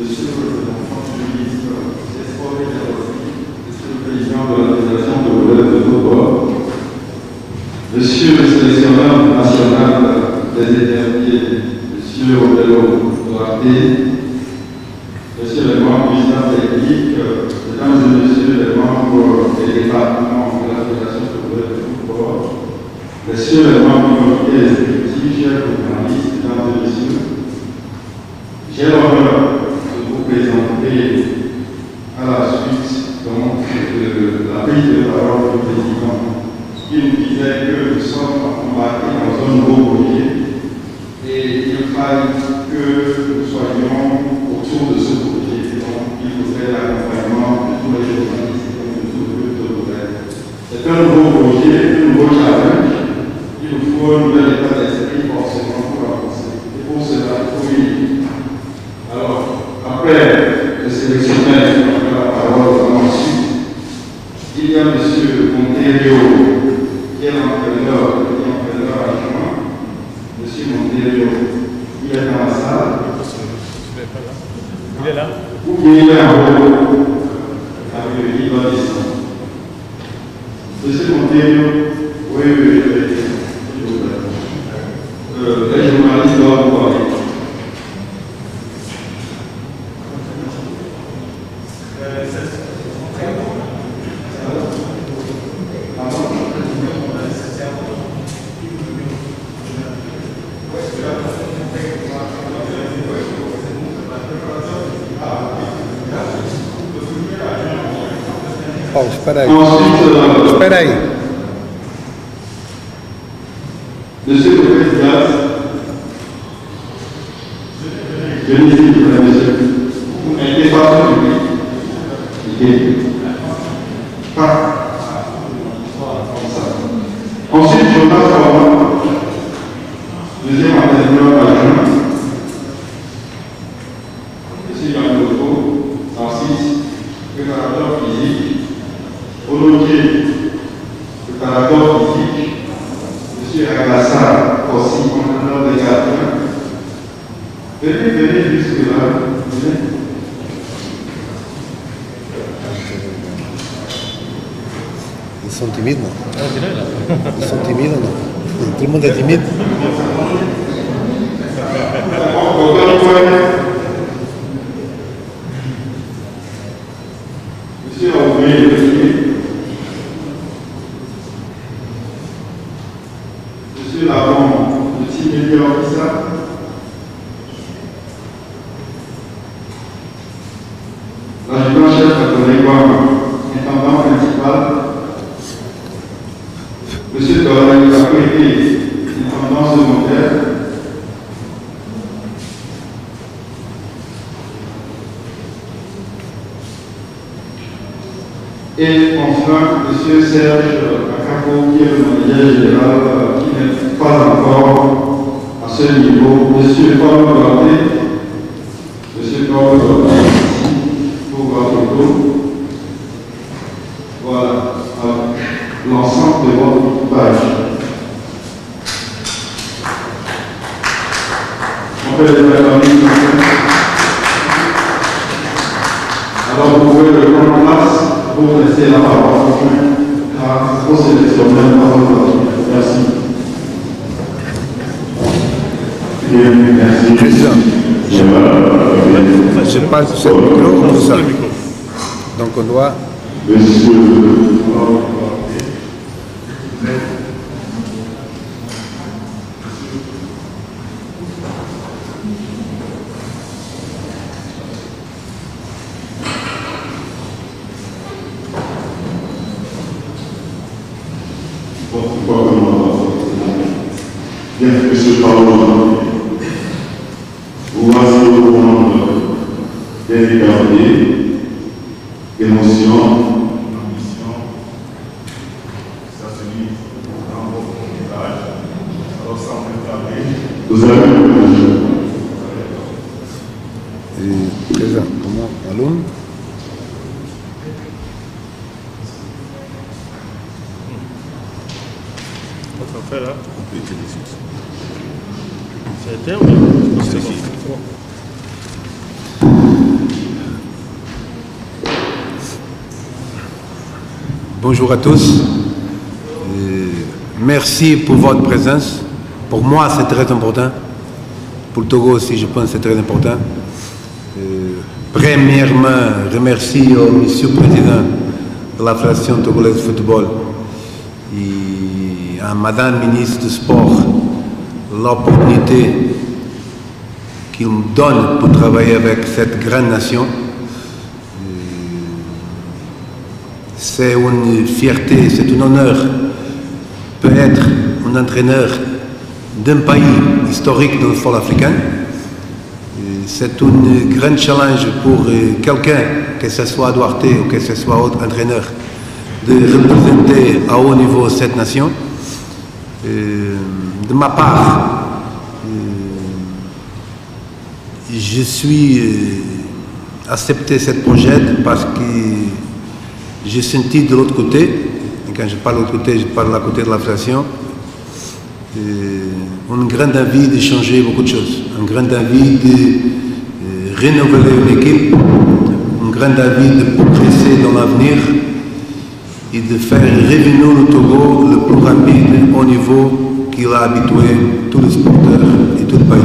Monsieur le ministre des Sports et de la Loterie, Monsieur le Président de l'Organisation de relève de football, Monsieur le sélectionneur national des éterniers, Monsieur Odelo Duarte, Monsieur le membre du staff technique, Mesdames et Messieurs les membres des départements de la Fédération de relève de football, Messieurs les membres du comité exécutif, chers journalistes, Mesdames et Messieurs, j'ai l'honneur de vous présenter à la suite donc, de la prise de parole du président qui nous disait que nous sommes embarqués dans un nouveau projet et il fallait que nous soyons autour de ce projet. Donc il faudrait l'accompagnement de tous les journalistes et de tout le groupe. C'est un nouveau projet, un nouveau challenge. Il nous faut un nouvel état d'esprit forcément pour avancer. Et pour cela, il faut une. Alors, après le sélectionneur qui a la parole ensuite, il y a M. Monterio, qui est l'entraîneur adjoint. M. Monterio, il est dans la salle. Il est là. Ou bien il est en haut, avec il va descendre. M. Monterio, oui, les journalistes doivent vous parler. Oh, espera aí. Espera aí. Monsieur le Président, je n'hésite pas, monsieur. Vous mettez pas sur le public. Pas. Comme ça. Ensuite, je passe à moi. Deuxième entraîneur adjoint. Monsieur Yann Loto, 106, préparateur physique. Volontiers, préparateur physique. Monsieur Agassa, aussi entraîneur des gardiens. Venez jusque-là. Venez. Ils sont timides, non? Ils sont timides, non? Tout le monde est timide. Monsieur Aubry, Monsieur Lavon, le petit média officiel. L'adjudant-chef Anthony Guama, intendant principal. Monsieur Doré Capété, intendant secondaire. Et enfin, Monsieur Serge Akapo, qui est le manager général, qui n'est pas encore à ce niveau. Monsieur Paul Duarte, Monsieur Paul Duarte, pour voir photo. Voilà, l'ensemble de votre page. On fait les accompagnements. Alors vous pouvez le prendre place pour laisser la parole au sélectionneur par votre. Merci. Merci. Président. Je passe ce micro comme ça. Donc on doit. Monsieur. Bien, Monsieur Parlement, vous voici au monde des libertés, d'émotions, d'ambition. Ça se lit dans votre visage. Alors, sans plus tarder, vous avez le plaisir. Président, comment Alun? Votre affaire là. On peut utiliser ça. C'était ou bien? C'est bon. Bonjour à tous. Merci pour votre présence. Pour moi, c'est très important. Pour le Togo aussi, je pense que c'est très important. Premièrement, remercie au Monsieur le Président de la Fédération togolaise de football et à Madame Ministre du Sport l'opportunité qu'il me donne pour travailler avec cette grande nation. C'est une fierté, c'est un honneur peut être un entraîneur d'un pays historique dans le football africain. C'est un grand challenge pour quelqu'un, que ce soit Duarte ou que ce soit autre entraîneur, de représenter à haut niveau cette nation. De ma part, je suis accepté ce projet parce que j'ai senti de l'autre côté, et quand je parle de l'autre côté, je parle à côté de la fédération, une grande envie de changer beaucoup de choses, une grande envie de renouveler une équipe, une grande envie de progresser dans l'avenir et de faire revenir le Togo le plus rapide au niveau qu'il a habitué tous les sporteurs et tout le pays.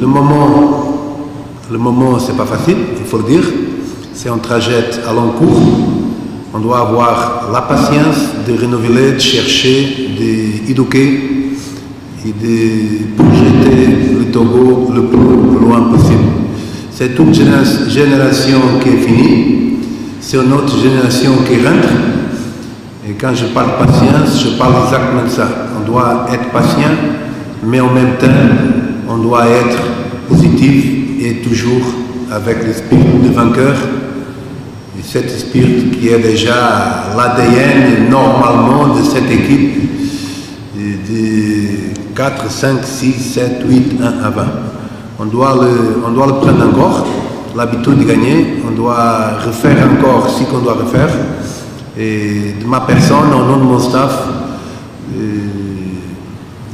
Le moment c'est pas facile, il faut le dire. C'est un trajet à long cours. On doit avoir la patience de renouveler, de chercher, d'éduquer et de projeter le Togo le plus loin possible. C'est une génération qui est finie, c'est une autre génération qui rentre. Et quand je parle patience, je parle exactement de ça. On doit être patient, mais en même temps, on doit être positif et toujours avec l'esprit de vainqueur. Et cet esprit qui est déjà l'ADN normalement de cette équipe de 4, 5, 6, 7, 8, 1 à 20. On doit le prendre encore, l'habitude de gagner, on doit refaire encore ce qu'on doit refaire. Et de ma personne, au nom de mon staff,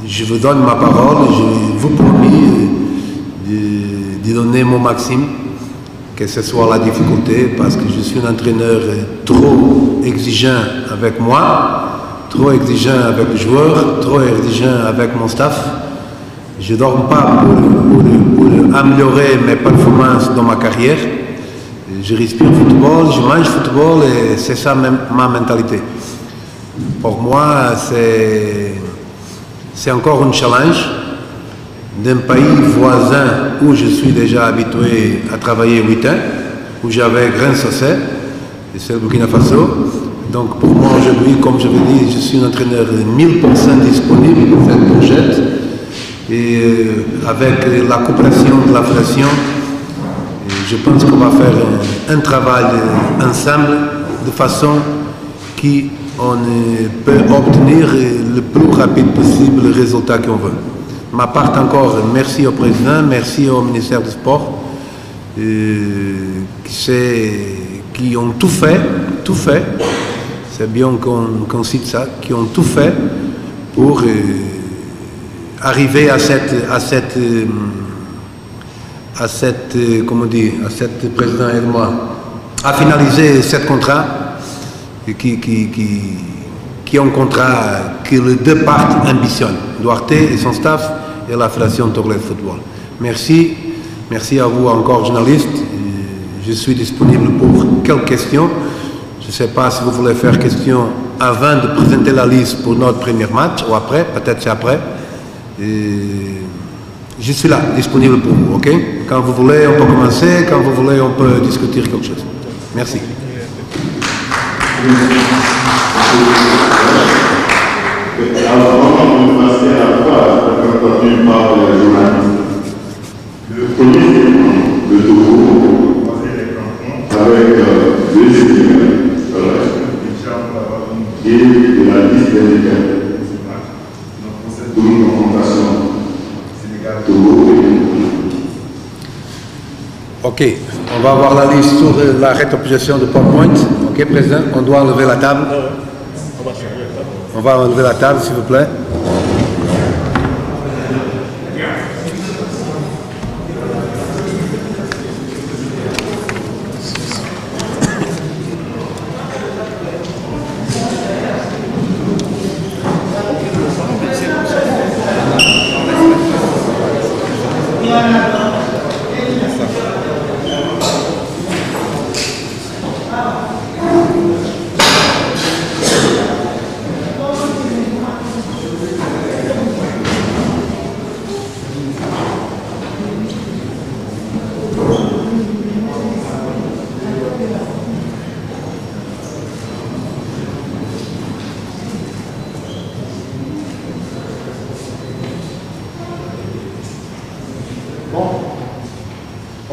je vous donne ma parole, je vous promets de donner mon maximum, que ce soit la difficulté, parce que je suis un entraîneur trop exigeant avec moi, trop exigeant avec les joueurs, trop exigeant avec mon staff. Je ne dors pas pour améliorer mes performances dans ma carrière. Je respire football, je mange football et c'est ça ma mentalité. Pour moi, c'est encore un challenge d'un pays voisin où je suis déjà habitué à travailler 8 ans, où j'avais grand succès, et c'est le Burkina Faso. Donc pour moi aujourd'hui, comme je vous dis, je suis un entraîneur 1000% disponible pour cette projet. Et avec la coopération de la fédération, je pense qu'on va faire un travail ensemble de façon qu'on peut obtenir le plus rapide possible le résultat qu'on veut. Ma part encore, merci au président, merci au ministère du Sport qui ont tout fait, c'est bien qu'on cite ça, qui ont tout fait pour arriver à cette comment dire, à cette président et moi, à finaliser ce contrat qui est un contrat que les deux parties ambitionnent, Duarte et son staff et la Fédération togolaise de football. Merci à vous encore journalistes. Je suis disponible pour quelques questions. Je ne sais pas si vous voulez faire question avant de présenter la liste pour notre premier match ou après, peut-être c'est après. Je suis là, disponible pour vous, ok? Quand vous voulez, on peut commencer. Quand vous voulez, on peut discuter quelque chose. Merci. Avant de passer à la phase entendu par les journalistes, le premier de Togo, avec deux équipes et de la liste des équipes pour une confrontation Togo. Ok, on va avoir la liste sur la récapitulation de PowerPoint. Ok, président, on doit enlever la table. On va enlever la table, s'il vous plaît.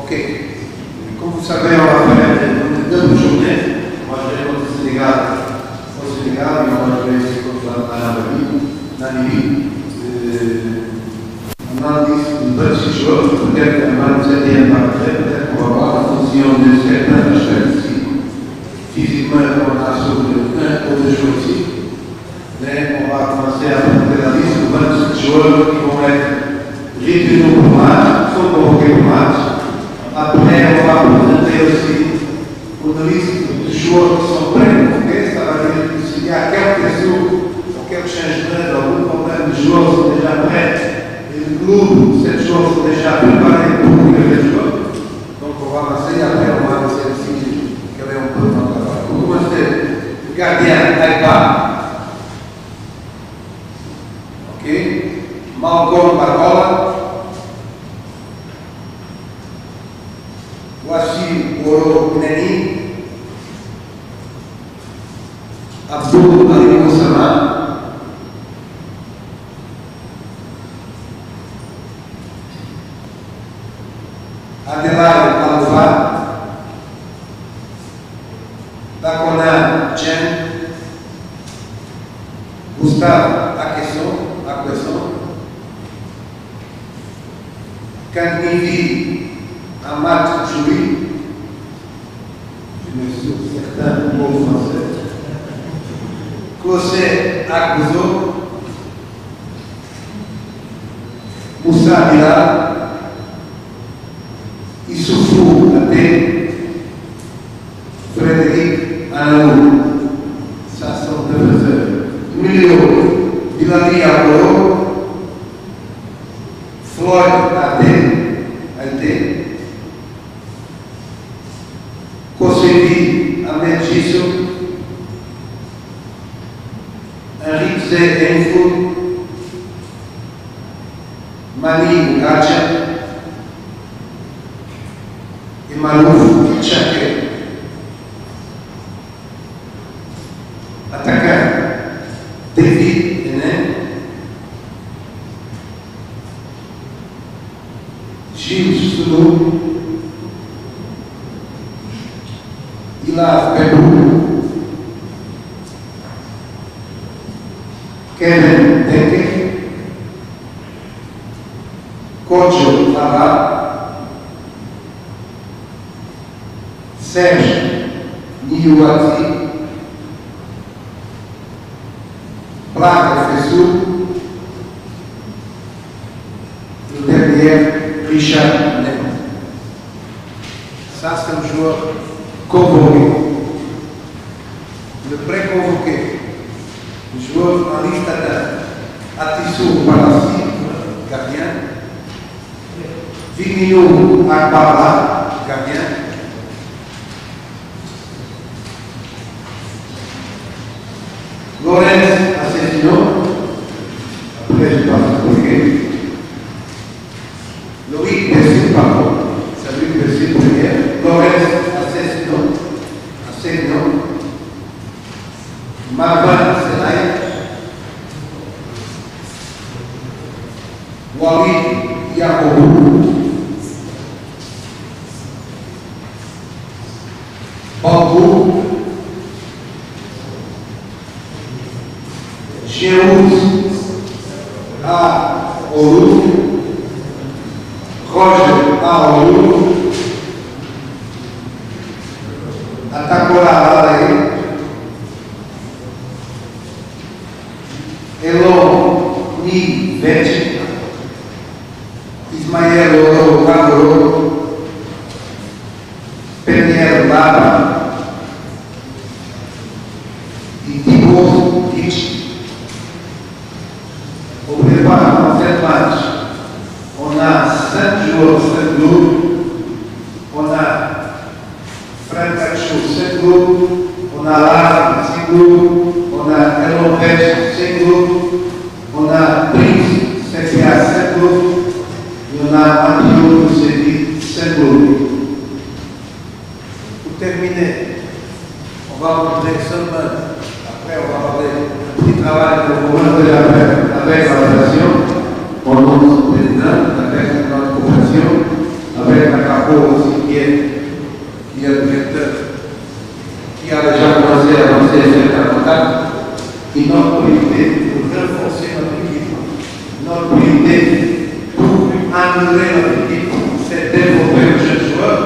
Ok. Comme vous savez, on va faire deux journées. On va jouer contre le Sénégal au Sénégal et on va jouer ici contre la Namibie. On a 26 joueurs, peut-être un 27e parfait, peut-être qu'on va voir en fonction de certains aspects ici. Physiquement, on a sauvé un ou deux joueurs ici. Mais on va commencer à faire la liste de 26 joueurs qui vont être retenus pour le match, sont convoqués pour le match. Après, on va présenter aussi une liste de joueurs qui sont prêts à convoquer. Ça va dire que s'il y a quelques jours ou quelques changements dans le problème, les joueurs sont déjà prêts. Et le groupe, ces joueurs sont déjà préparés pour convoquer les joueurs. Donc on va avancer, après on va avancer aussi quel est un peu le travail. Pour commencer, le gardien Aïba. Ok, Malcolm Barbola, Wassim Oro Neni, Abdul Ali Moussama, Adelaide Alva, Dakona Chen, Gustave Akesson, Kandivi Amat Choui, je me suis certain mot français, Kosé Akouzo, Moussa Bila, Issoufou Ate, Frédéric Ananou, ça sont deux professeurs. Emilio Bilali Apollo, Floyd Ate, Kosevi Ahmed Jissou, Henrique Enfou, Mani Gacha, et Malouf Kitchake. Attaquant David Henin, Gilles Soulou, Ila Pebou, Kevin Deke, Kojo Lava, Serge Niouati, Placa Fessou, le dernier Richard Nemo. Ça, c'est un joueur convoqué. Le pré-convoqué, le joueur en liste Atissou Palassi, gardien. Vigneault Akbala, gardien. Lorenz Assessino, après je passe à côté. Loïc Bessie, pardon, c'est lui Bessie premier. Lorenz Assessino, Marwan Selay, Walid Yakobou, Bambou, Géouz A. Ourou, Roger A. Ourou, Atakola Alaye, Elon Ni Vete, Ismael Oro Cadoro, Peniel Baba e Tibor Kitsch. Au préparant cette match, on a 7 joueurs, 7 groupes. On a Fred Cachot, 7 groupes. On a Lara, 6 groupes. On a Elon Pech, 5 groupes. On a Prince, 7 groupes. Et on a Antio, 7 groupes. Pour terminer, on va montrer seulement, après on va parler un petit travail pour vous montrer avec la fondation, au nom du président, avec notre profession, avec améliorer notre équipe, c'est développer le jeune joueur,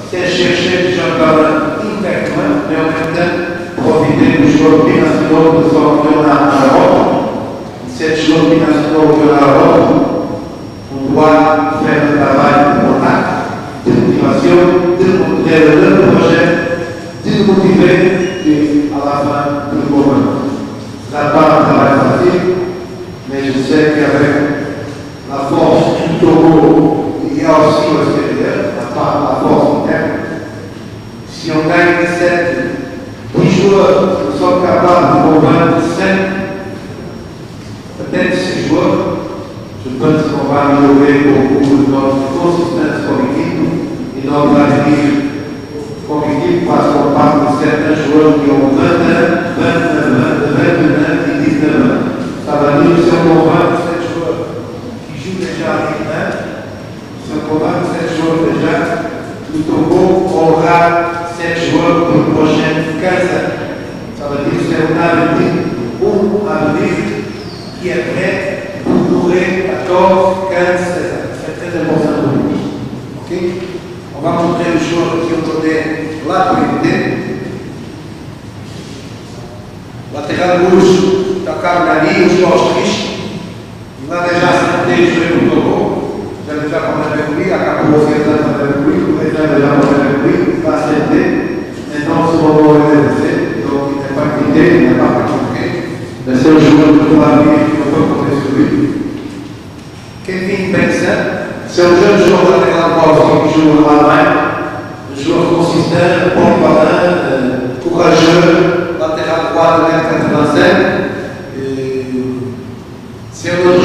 c'est chercher des jeunes talents internes, mais en même temps profiter des joueurs binationaux de son championnat en Europe. Ces joueurs binationaux en Europe, on doit faire le travail de contact, de motivation, de montrer le projet, de nous motiver et à la fin de le convaincre. Ça part un travail facile, mais je sais qu'avec la force du Togo, il y a aussi l'extérieur, la force interne. Si on gagne 10 joueurs, nous sommes capables de convaincre 5, peut-être 6 joueurs. Je pense qu'on va améliorer beaucoup notre consistance collective et notre avenir collectif parce qu'on parle de certains joueurs qui ont 21, 21 et 19 ans. Ça va dire que si on convainc 7 joueurs qui jouent déjà à Ligue 1, si on convainc 7 joueurs déjà, le Togo aura 7 joueurs pour les prochaines 15 ans. Ça veut dire que c'est un avenir qui est prêt pour durer 14, 15, 16 ans. C'est très important pour nous. Ok? On va montrer les joueurs qui ont donné la priorité. Latéral gauche, Takar Nani, ou Georges Rich. Il a déjà accepté de jouer au Togo. J'ai déjà parlé avec lui, à Capou, il a parlé avec lui, le président a déjà parlé avec lui, il a accepté. Maintenant, ce moment est laissé, donc il n'est pas quitté, il n'est pas convoqué. Mais c'est un joueur de la vie qui peut compter sur lui. Kevin Benson, c'est un jeune joueur latéral droit qui joue en Allemagne, un joueur consistant, polyvalent, courageux, latéral droit de l'85. C'est un autre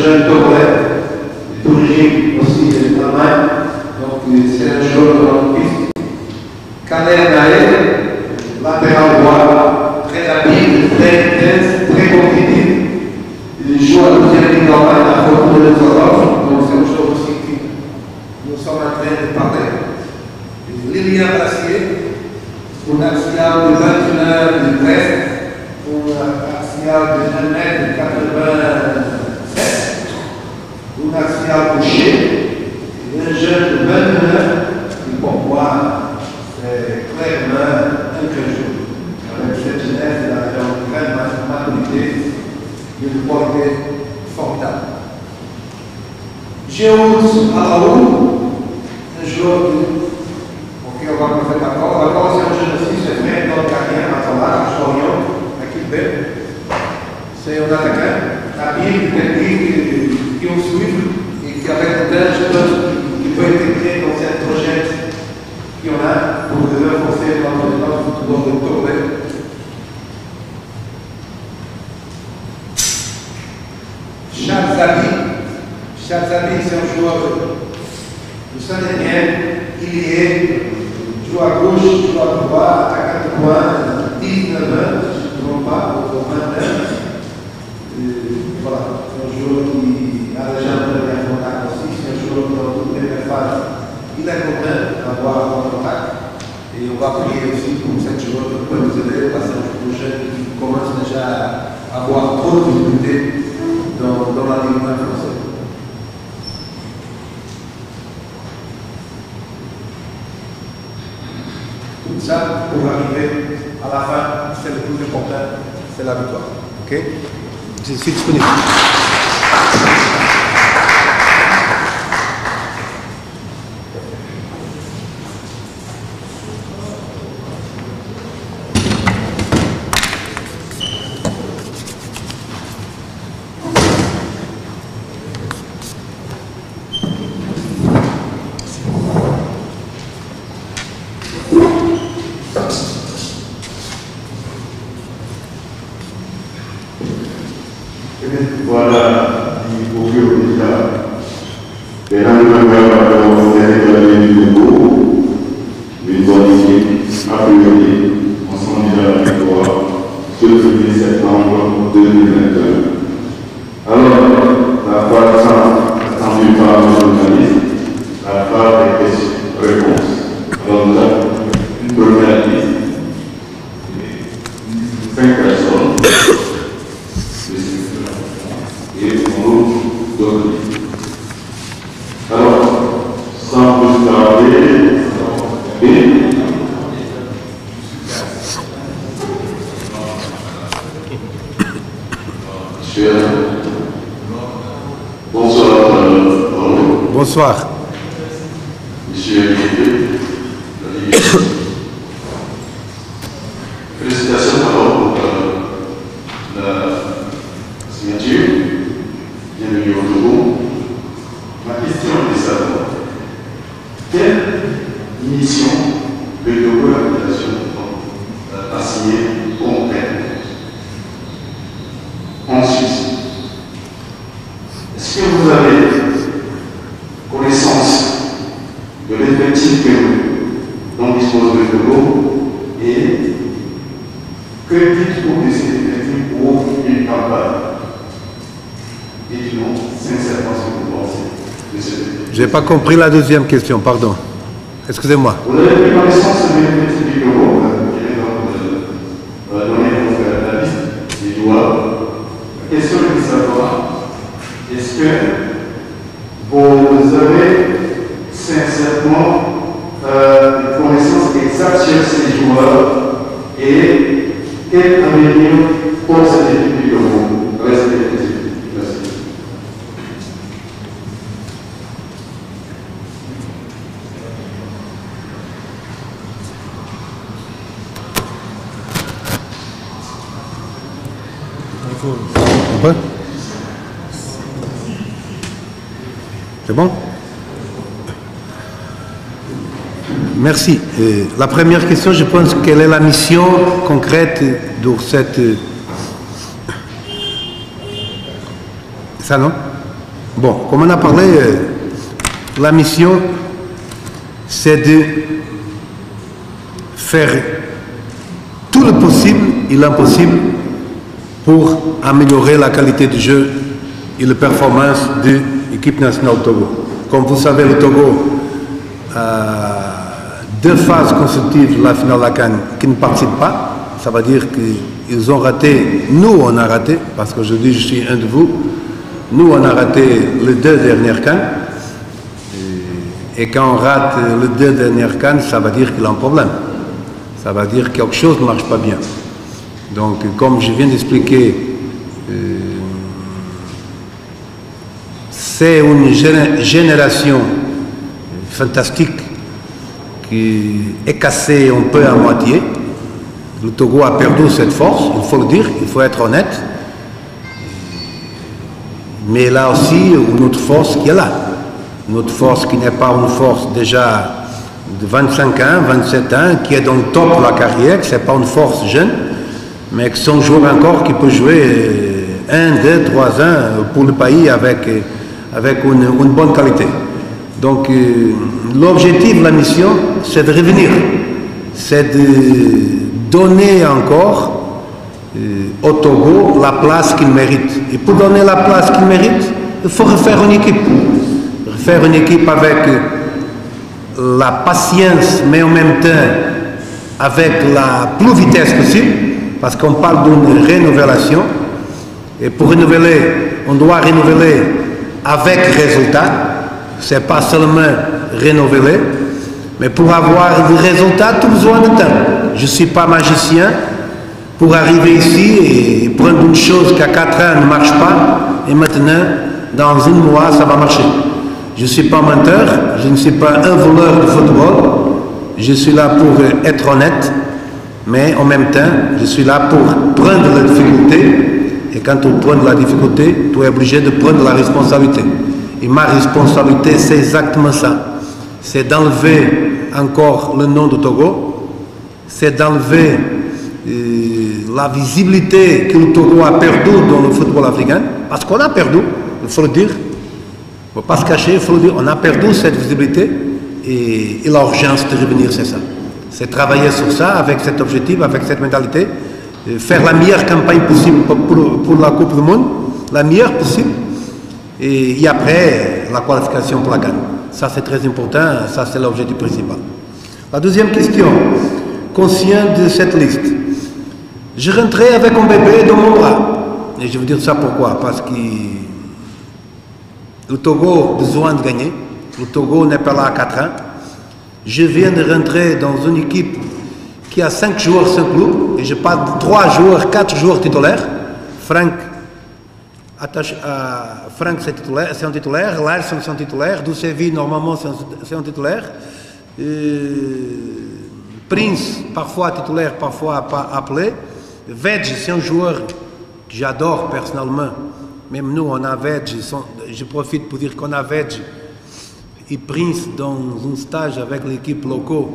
jeune togolais, d'origine aussi de l'Allemagne, donc c'est un joueur de notre piste. Kader Naël, latéral droit, très rapide, très intense, très compétitif. Il joue à la deuxième ligue d'Allemagne à Fortuna Düsseldorf, donc c'est un joueur aussi qui nous sommes en train de parler. Lilian Brassier, un axial de 21 de Brest, un axial de 1m87, un axial gaucher, un jeune de 21 qui pour moi c'est clairement un jeune joueur. Avec cette jeunesse, il a une grande maturité. Une qualité formidable. Géouz Alaoui, un joueur auquel on va me faire d'accord. D'abord, c'est un jeune aussi, c'est vrai, dans le carrière à Tolard, Chorion, à Québec. C'est un attaquant, habile, technique, qui nous suit et qui, avec le temps, je pense qu'il peut intégrer dans cette projet qu'on a pour renforcer notre football de Togo. Chakzabi, c'est un joueur de Saint-Denis, il est, joue à gauche, joue à droite, attaquant de poing, 19 ans, je ne me trompe pas, au 20 ans. Voilà, c'est un joueur qui a déjà un premier contact aussi, c'est un joueur dans toutes les phases. Il est content d'avoir un contact et on va prier aussi pour cette joueur qui peut nous aider parce que c'est un projet qui commence déjà à avoir trop de difficultés dans la Ligue 1 française. Tout ça pour arriver à la fin, c'est le plus important, c'est la victoire. Ok? Je suis disponible. Voilà, il faut que vous les membres de la Ligue du Togo, une bonne équipe, a priori, on s'en déjà à la victoire ce 1er septembre 2021. Alors, la phase attendue par le journaliste, la phase des questions-réponses. Alors, nous avons une première liste, 5 personnes. Et on ouvre d'autres listes. bonsoir. Monsieur le Président, félicitations d'abord pour la signature. Bienvenue au Togo. Ma question est de savoir quelle mission le Togo l'habitation a signé concrète en Suisse. Est-ce que vous avez connaissance de l'effectif dont dispose le Togo et que dites-vous de cet effectif pour une campagne? Dites-nous sincèrement ce que vous pensez de cet effectif. Je n'ai pas compris la deuxième question, pardon. Excusez-moi. Vous avez pris connaissance de l'effectif du Togo qui est donc donné donc la liste des joueurs. La question est de savoir est-ce que vous avez sincèrement une connaissance exacte sur ces joueurs et quel avenir pour cette équipe du Togo avec cette équipe? Merci. C'est bon? Merci. La première question, je pense, quelle est la mission concrète de cette... Ça, non? Bon, comme on a parlé, la mission, c'est de faire tout le possible et l'impossible pour améliorer la qualité du jeu et la performance de l'équipe nationale Togo. Comme vous savez, le Togo a 2 phases consécutives de la finale de la CAN qui ne participent pas. Ça veut dire qu'ils ont raté, nous on a raté, parce qu'aujourd'hui je suis un de vous, nous on a raté les 2 dernières CAN. Et quand on rate les 2 dernières CAN, ça veut dire qu'il y a un problème. Ça veut dire que quelque chose ne marche pas bien. Donc, comme je viens d'expliquer, c'est une génération fantastique qui est cassée un peu à moitié. Le Togo a perdu cette force, il faut le dire, il faut être honnête. Mais là aussi, une autre force qui est là. Une autre force qui n'est pas une force déjà de 25 ans, 27 ans, qui est dans le top de la carrière, ce n'est pas une force jeune, mais qui sont joueurs encore qui peuvent jouer 1, 2, 3 ans pour le pays avec une bonne qualité. Donc l'objectif de la mission, c'est de revenir, c'est de donner encore au Togo la place qu'il mérite. Et pour donner la place qu'il mérite, il faut refaire une équipe. Refaire une équipe avec la patience, mais en même temps avec la plus vitesse possible, parce qu'on parle d'une rénovation. Et pour renouveler, on doit renouveler avec résultat. Ce n'est pas seulement renouveler, mais pour avoir des résultats, tout besoin de temps. Je ne suis pas magicien pour arriver ici et prendre une chose qui à 4 ans ne marche pas, et maintenant, dans 1 mois, ça va marcher. Je ne suis pas menteur, je ne suis pas un voleur de football, je suis là pour être honnête, mais en même temps, je suis là pour prendre la difficulté, et quand on prend la difficulté, tu es obligé de prendre la responsabilité. Et ma responsabilité, c'est exactement ça. C'est d'enlever encore le nom de Togo, c'est d'enlever la visibilité que le Togo a perdu dans le football africain, parce qu'on a perdu, il faut le dire. Il ne faut pas se cacher, il faut le dire, on a perdu cette visibilité et l'urgence de revenir, c'est ça. C'est travailler sur ça, avec cet objectif, avec cette mentalité, faire la meilleure campagne possible pour la Coupe du Monde, la meilleure possible, et après la qualification pour la CAN. Ça c'est très important, ça c'est l'objectif principal. La deuxième question, conscient de cette liste. Je rentrais avec un bébé dans mon bras, et je vais vous dire ça pourquoi, parce que le Togo a besoin de gagner. Le Togo n'est pas là à 4 ans. Je viens de rentrer dans une équipe qui a 5 joueurs, 5 clubs. Et je parle de 3 joueurs, 4 joueurs titulaires. Franck Franck c'est un titulaire, Larson c'est un titulaire, Ducevi normalement c'est un titulaire, Prince parfois titulaire, parfois pas appelé, Vedge c'est un joueur que j'adore personnellement, même nous on a Vedge, je profite pour dire qu'on a Vedge et Prince dans un stage avec l'équipe locale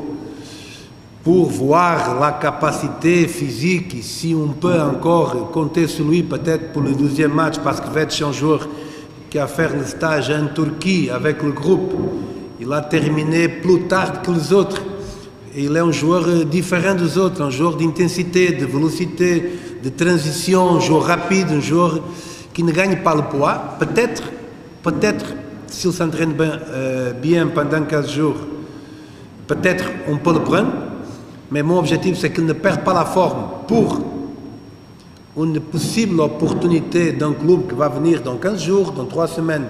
pour voir la capacité physique, si on peut encore compter sur lui peut-être pour le deuxième match, parce que Vedge est un joueur qui a fait le stage en Turquie avec le groupe. Il a terminé plus tard que les autres. Et il est un joueur différent des autres, un joueur d'intensité, de vélocité, de transition, un joueur rapide, un joueur qui ne gagne pas le poids. Peut-être, s'il s'entraîne bien pendant 15 jours, peut-être on peut le prendre. Mais mon objectif, c'est qu'il ne perde pas la forme pour une possible opportunité d'un club qui va venir dans 15 jours, dans 3 semaines.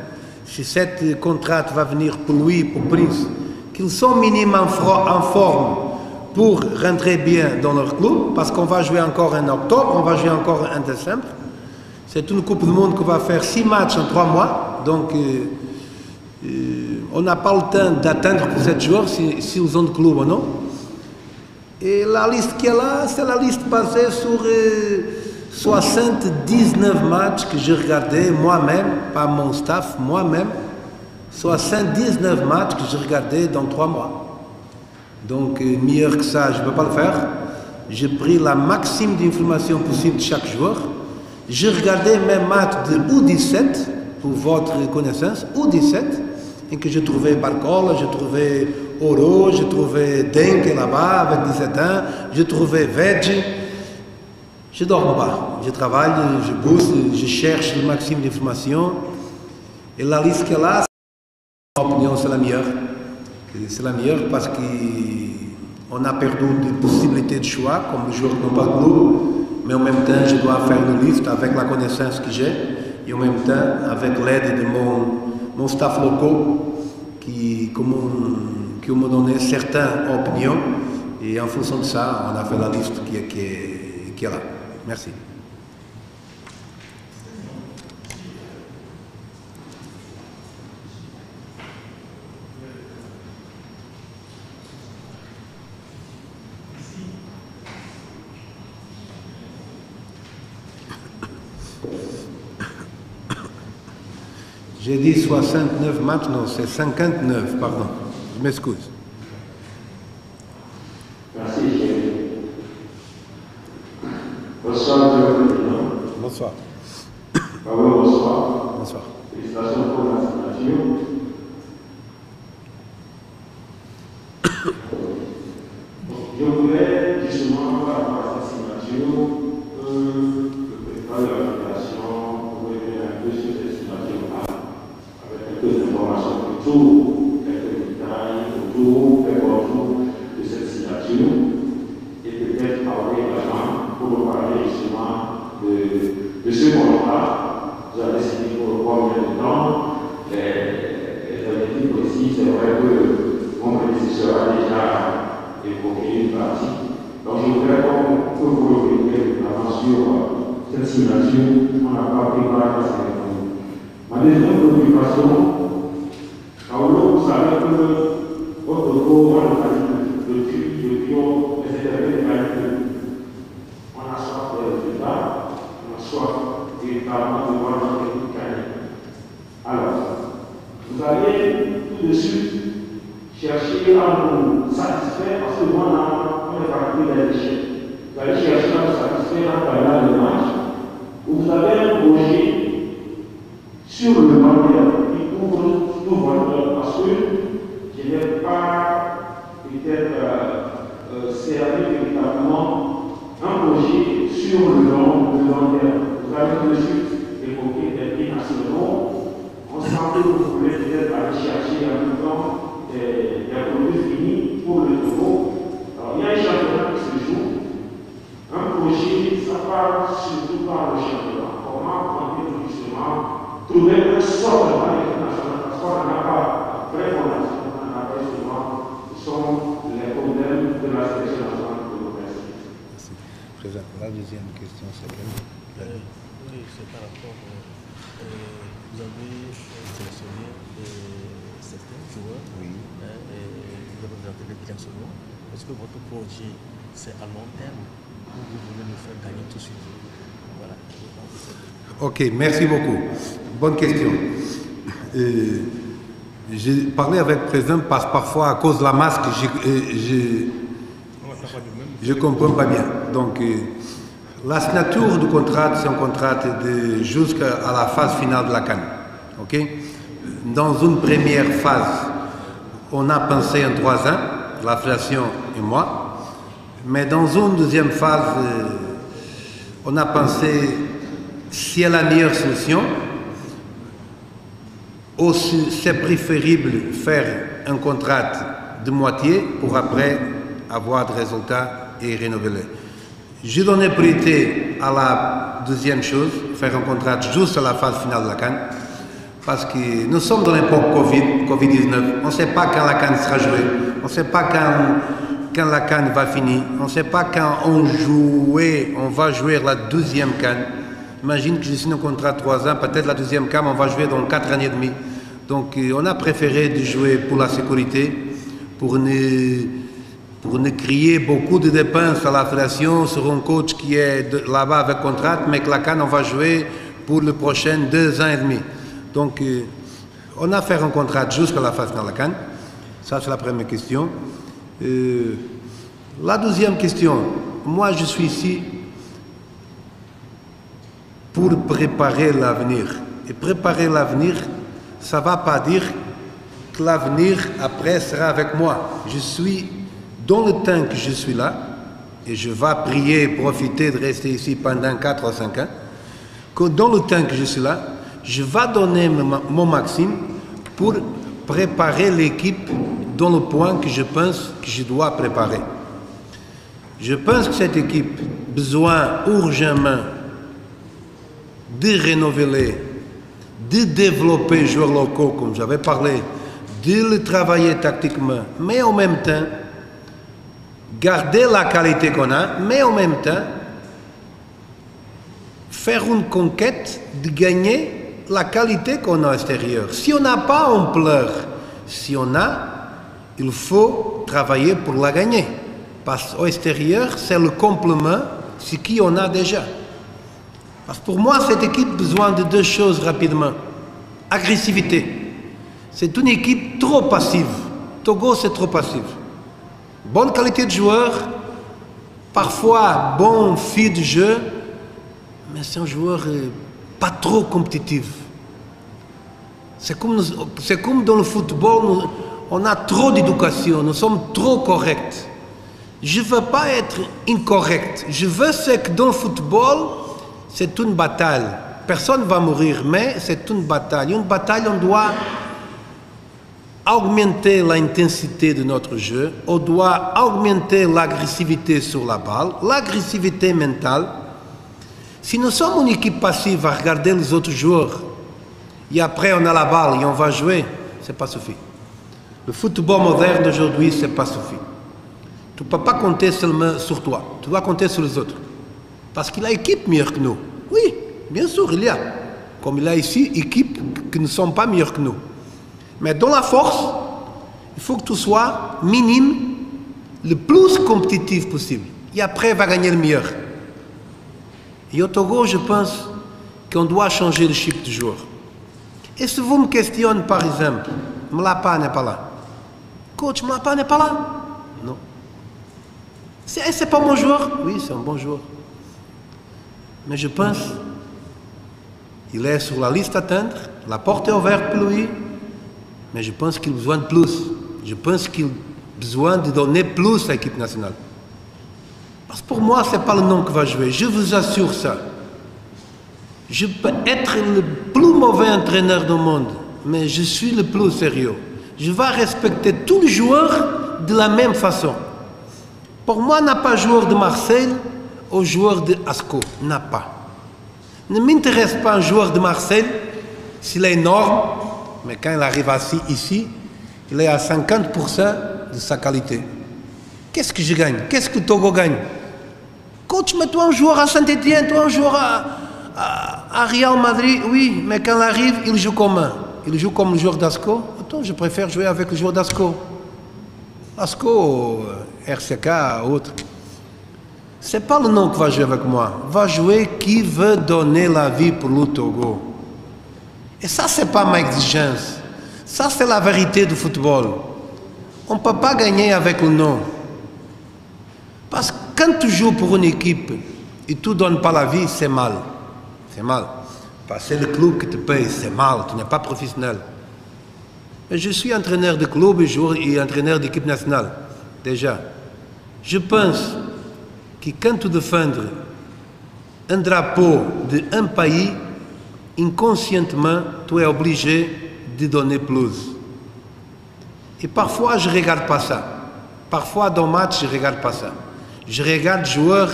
Si cette contrat va venir pour lui, pour Prince, qu'ils sont minimum en forme pour rentrer bien dans leur club, parce qu'on va jouer encore en octobre, on va jouer encore en décembre. C'est une Coupe du Monde qui va faire 6 matchs en 3 mois. Donc, on n'a pas le temps d'attendre pour cette joueur, s'ils ont de club ou non. Et la liste qui est là, c'est la liste basée sur 79 matchs que j'ai regardés moi-même, pas mon staff, moi-même. 79 matchs que j'ai regardés dans 3 mois. Donc, meilleur que ça, je ne peux pas le faire. J'ai pris la maximum d'informations possible de chaque joueur. J'ai regardé mes matchs de U17, pour votre connaissance, U17, et que j'ai trouvé Barcola, j'ai trouvé Oro, j'ai trouvé Denke là-bas avec 17 ans, j'ai trouvé Vedge. Je ne dors pas, je travaille, je bosse, je cherche le maximum d'informations. Et la liste qui est là, en mon opinion, c'est la meilleure. C'est la meilleure parce qu'on a perdu des possibilités de choix, comme les joueurs n'ont pas de club, mais en même temps, je dois faire une liste avec la connaissance que j'ai, et en même temps, avec l'aide de mon staff local, qui m'ont donné certaines opinions, et en fonction de ça, on a fait la liste qui est là. Merci. J'ai dit 69 matchs, non, c'est 59, pardon. Je m'excuse. Merci, Thierry. Bonsoir, Monsieur le Président. Bonsoir. Bravo, bonsoir. Bonsoir. Félicitations pour la signature. Je voulais justement, par rapport à cette signature, le président de la Fédération revenir un peu sur cette signature-là, avec quelques informations autour, quelques détails autour, de cette signature, et peut-être parler également, pour nous parler justement de ce contrat. Vous avez décidé pour combien de temps, les objectifs précis, c'est vrai que mon président sera déjà évoqué une partie. Donc je voudrais que vous reveniez notamment sur cette signature. On n'a pas pris part à cette réunion. Ma deuxième préoccupation, Paolo, vous savez que votre cours, depuis les interventions on a soif de résultats, on a soif véritablement de voir notre équipe gagner. Alors, vous allez tout de suite chercher à nous satisfaire parce que moi, on est parti des échecs. Vous allez chercher à nous satisfaire en gagnant le match. Vous avez un projet sur le bannière qui couvre tout votre parce que je n'ai pas peut-être servi véritablement un projet sur le long terme. Vous avez tout de suite évoqué des prix nationaux. On sent que vous voulez peut-être aller chercher en même temps des produits finis pour le Togo. Alors, il y a un championnat qui se joue. Un projet, ça part surtout par le championnat. Comment prendre justement, trouver un sort de l'équipe nationale, parce qu'on n'a pas de vraie fondation, on n'a pas souvent, ce sont les problèmes de la sélection nationale de nos pays. Merci. Président, la deuxième question, c'est quelle? Oui, c'est par rapport Vous avez sélectionné certains joueurs, oui. Vous avez présenté les biens sur nous. Est-ce que votre projet, c'est à long terme ou vous voulez nous faire gagner tout de suite? Voilà. Ok, merci beaucoup. Bonne question. J'ai parlé avec le président parce que parfois, à cause de la masque, je ne comprends pas bien. Donc, la signature du contrat, c'est un contrat jusqu'à la phase finale de la CAN. Okay? Dans une première phase, on a pensé en 3 ans, la fédération et moi. Mais dans une deuxième phase, on a pensé, si c'est la meilleure solution, aussi c'est préférable faire un contrat de moitié pour après avoir des résultats et renouveler. J'ai donné priorité à la deuxième chose, faire un contrat juste à la phase finale de la CAN, parce que nous sommes dans l'époque Covid-19. On ne sait pas quand la CAN sera jouée, on ne sait pas quand la CAN va finir, on ne sait pas quand on va jouer la deuxième CAN. Imagine que je signe un contrat de 3 ans, peut-être la deuxième CAN, on va jouer dans 4 ans et demi. Donc on a préféré de jouer pour la sécurité, pour ne créer beaucoup de dépenses à la fédération sur un coach qui est là-bas avec contrat, mais que la CAN, on va jouer pour les prochains 2 ans et demi. Donc on a fait un contrat jusqu'à la phase dans la CAN. Ça, c'est la première question. La deuxième question, moi je suis ici pour préparer l'avenir. Et préparer l'avenir, ça ne va pas dire que l'avenir après sera avec moi. Je suis, dans le temps que je suis là, et je vais prier et profiter de rester ici pendant 4 ou 5 ans, que dans le temps que je suis là, je vais donner mon maximum pour préparer l'équipe dans le point que je pense que je dois préparer. Je pense que cette équipe a besoin urgemment de renouveler, de développer les joueurs locaux, comme j'avais parlé, de le travailler tactiquement, mais en même temps, garder la qualité qu'on a, mais en même temps, faire une conquête de gagner la qualité qu'on a à l'extérieur. Si on n'a pas, on pleure. Si on a, il faut travailler pour la gagner. Parce qu'au extérieur, c'est le complément de ce qu'on a déjà. Parce que pour moi, cette équipe a besoin de 2 choses rapidement. Agressivité. C'est une équipe trop passive. Togo, c'est trop passif. Bonne qualité de joueur, parfois bon fil de jeu, mais c'est un joueur pas trop compétitif. C'est comme dans le football, on a trop d'éducation, nous sommes trop corrects. Je ne veux pas être incorrect. Je veux que dans le football, c'est une bataille. Personne ne va mourir, mais c'est une bataille. Une bataille, on doit augmenter l'intensité de notre jeu, on doit augmenter l'agressivité sur la balle, l'agressivité mentale. Si nous sommes une équipe passive à regarder les autres joueurs, et après on a la balle et on va jouer, ce n'est pas suffisant. Le football moderne d'aujourd'hui, ce n'est pas suffisant. Tu ne peux pas compter seulement sur toi, tu dois compter sur les autres. Parce qu'il y a une équipe meilleure que nous. Oui, bien sûr, il y a. Comme il y a ici, équipes qui ne sont pas meilleures que nous. Mais dans la force, il faut que tu sois minime, le plus compétitif possible. Et après, va gagner le meilleur. Et au Togo, je pense qu'on doit changer le type de joueur. Et si vous me questionnez, par exemple, Mlapa n'est pas là. Coach, Mlapa n'est pas là? Non. C'est pas un bon joueur? Oui, c'est un bon joueur. Mais je pense qu'il est sur la liste à atteindre, la porte est ouverte pour lui, mais je pense qu'il a besoin de plus. Je pense qu'il a besoin de donner plus à l'équipe nationale. Parce que pour moi, ce n'est pas le nom qui va jouer, je vous assure ça. Je peux être le plus mauvais entraîneur du monde, mais je suis le plus sérieux. Je vais respecter tous les joueurs de la même façon. Pour moi, il n'y a pas joueur de Marseille ou joueur de Asco. Il n'y a pas. Ne m'intéresse pas un joueur de Marseille s'il est énorme, mais quand il arrive ici, il est à 50% de sa qualité. Qu'est-ce que je gagne? Qu'est-ce que Togo gagne? Coach, mais toi un joueur à Saint-Étienne, toi un joueur À Real Madrid, oui, mais quand il arrive, il joue comment? Il joue comme le joueur d'Asco. Attends, je préfère jouer avec le joueur d'Asco. Asco, RCK, autre. C'est pas le nom qui va jouer avec moi. Va jouer qui veut donner la vie pour le Togo. Et ça, c'est pas ma exigence. Ça, c'est la vérité du football. On ne peut pas gagner avec le nom. Parce que quand tu joues pour une équipe et tu ne donnes pas la vie, c'est mal. C'est mal. Parce que c'est le club qui te paye, c'est mal. Tu n'es pas professionnel. Mais je suis entraîneur de club et entraîneur d'équipe nationale. Déjà. Je pense que quand tu défends un drapeau d'un pays, inconsciemment, tu es obligé de donner plus. Et parfois, je ne regarde pas ça. Parfois, dans le match, je ne regarde pas ça. Je regarde joueurs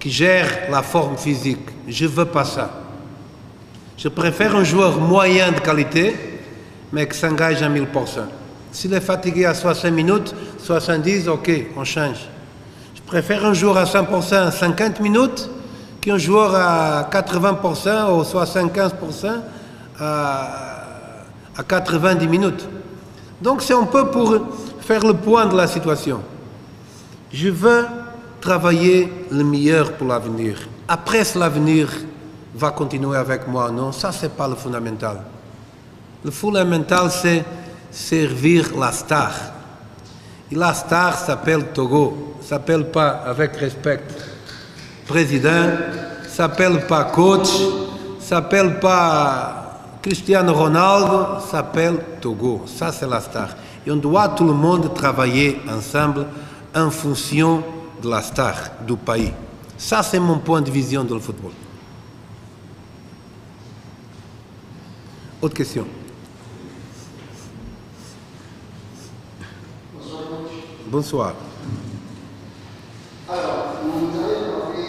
qui gèrent la forme physique. Je ne veux pas ça. Je préfère un joueur moyen de qualité, mais qui s'engage à 1000%. S'il est fatigué à 60 minutes, 70, ok, on change. Je préfère un joueur à 100%, 50 minutes, qu'un joueur à 80% ou 75% à 90 minutes. Donc c'est un peu pour faire le point de la situation. Je veux travailler le meilleur pour l'avenir. Après, l'avenir va continuer avec moi. Non, ça, ce n'est pas le fondamental. Le fondamental, c'est servir la star. Et la star s'appelle Togo. Ça s'appelle pas, avec respect, président, s'appelle pas coach, s'appelle pas Cristiano Ronaldo, s'appelle Togo. Ça, c'est la star. Et on doit tout le monde travailler ensemble en fonction de la star du pays. Ça, c'est mon point de vision dans le football. Autre question. Bonsoir. Alors, vous avez parlé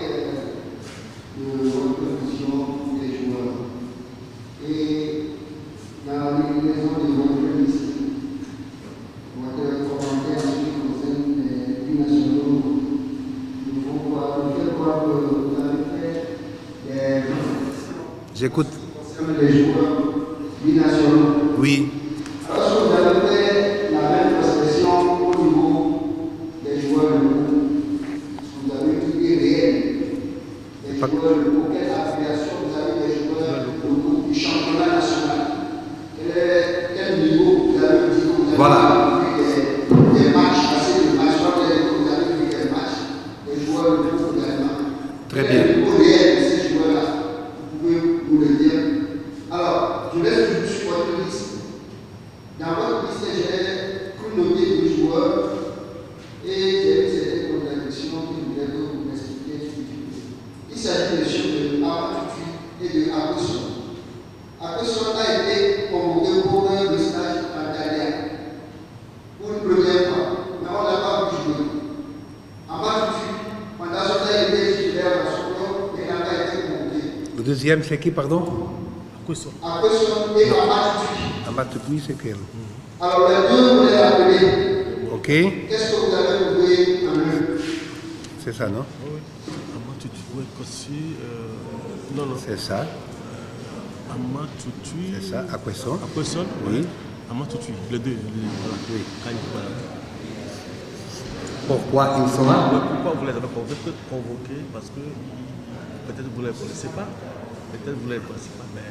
de votre position des joueurs. Et la liaison des joueurs ici, votre commentaire en ce qui concerne les binationaux, nous faut voir que vous avez fait des... J'écoute. Concernant les joueurs binationaux. Oui. Alors, est-ce que vous avez fait la même prospection au niveau des joueurs locaux? Vous avez une idée réelle des joueurs locaux? Quelle affiliation vous avez des joueurs locaux du championnat national? Quel niveau vous avez dit que vous avez Voilà. vu des matchs, assez de matchs, vous avez vu des matchs, des joueurs locaux également? Très bien. Quel niveau réel de ces joueurs-là? Vous pouvez nous le dire. Alors, je laisse juste sur votre liste. Dans votre liste, j'ai cru noter 2 joueurs et j'ai eu certaines contradictions que je voulais que vous m'expliquiez. Il s'agit bien sûr de Amatutu et de Akoson. Akoson a été convoqué pour un stage en Italie pour une première fois, mais on n'a pas pu jouer. Amatutu, pendant son temps, il était titulaire dans son club et n'a pas été convoqué. Le deuxième, c'est qui, pardon? Akoson et Amatutu. Amatoukoui, c'est quel? Alors, les deux, vous les appelez. Ok. Qu'est-ce que vous avez trouvé en eux? C'est ça, non? Oui. Amatutu, oui, Kossi, non, non. C'est ça. Amatutu. C'est ça. Akwesson. Akwesson, Oui. Amatutu, les deux. Voilà. Oui. Voilà. Pourquoi ils sont là? Pourquoi vous les avez convoqués? Parce que peut-être vous ne les connaissez pas. Peut-être vous ne les connaissez pas, mais...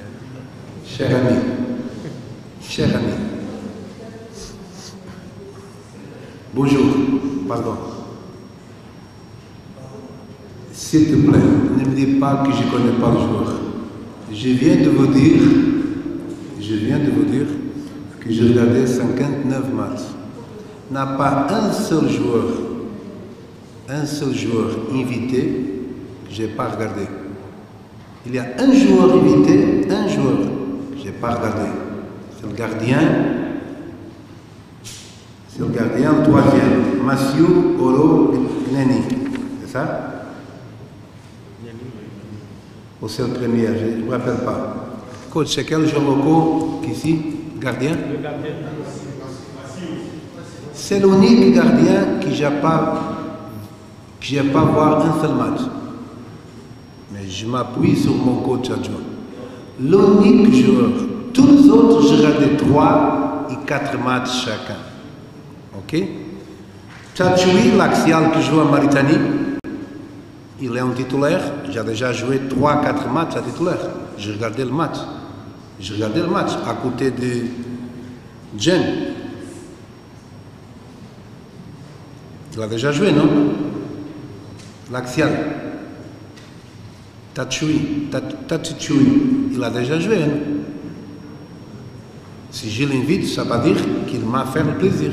Cher ami. Cher ami. Bonjour. Pardon. S'il te plaît, ne me dis pas que je ne connais pas le joueur. Je viens de vous dire que j'ai regardé 59 matchs. Il n'y a pas un seul joueur invité que je n'ai pas regardé. Il y a un joueur invité, un joueur que je n'ai pas regardé. C'est le gardien. C'est le gardien, le troisième. Massiou Oro Neni. C'est ça? Ou c'est le premier? Je ne me rappelle pas. Coach, c'est quel joueur local ici? Gardien? Le gardien. C'est l'unique gardien que je n'ai pas voir un seul match. mais je m'appuie sur mon coach adjoint. L'unique joueur, tous les autres, je regardais 3 et 4 matchs chacun. Ok? Tchatchoui, l'axial qui joue en Mauritanie, il est un titulaire. J'ai déjà joué 3-4 matchs à titulaire. Je regardais le match. À côté de Jen. Il a déjà joué, non? L'axial. Tchatchoui, il a déjà joué, hein? Si je l'invite, ça veut dire qu'il m'a fait le plaisir,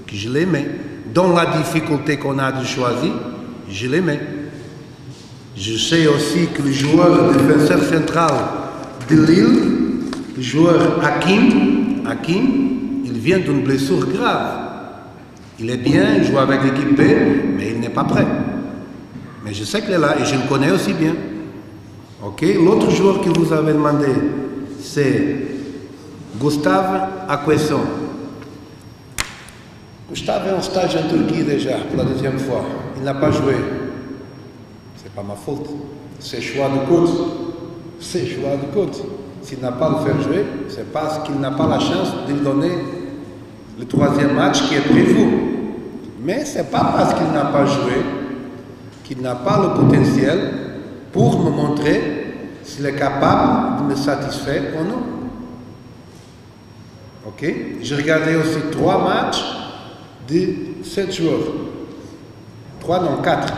que je l'aimais. Dans la difficulté qu'on a de choisir, je l'aimais. Je sais aussi que le joueur défenseur central de Lille, le joueur Hakim, il vient d'une blessure grave. Il est bien, il joue avec l'équipe B, mais il n'est pas prêt. Mais je sais qu'il est là et je le connais aussi bien. Ok, l'autre joueur que vous avez demandé, c'est Gustave Akwesson. Gustave est en stage en Turquie déjà, pour la deuxième fois. Il n'a pas joué. C'est pas ma faute. C'est choix de coach. S'il n'a pas le faire jouer, c'est parce qu'il n'a pas la chance de lui donner le troisième match qui est prévu. Mais ce n'est pas parce qu'il n'a pas joué qu'il n'a pas le potentiel pour me montrer s'il est capable de me satisfaire ou non. Ok? J'ai regardé aussi 3 matchs de 7 joueurs. 4.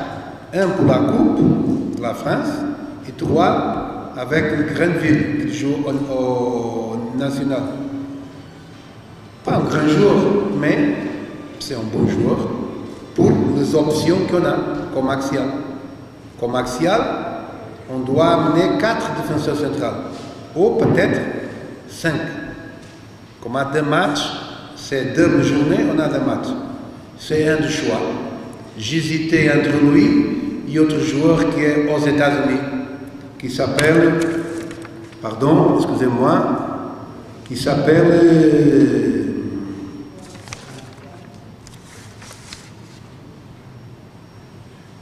Un pour la Coupe de la France et 3 avec le Grandville qui joue au national. Pas un grand joueur, mais c'est un bon joueur pour les options qu'on a comme axial. Comme axial, on doit amener 4 défenseurs centrales, ou peut-être 5. Comme à 2 matchs, c'est 2 journées, on a 2 matchs. C'est un de choix. J'hésitais entre lui et autre joueur qui est aux États-Unis, qui s'appelle,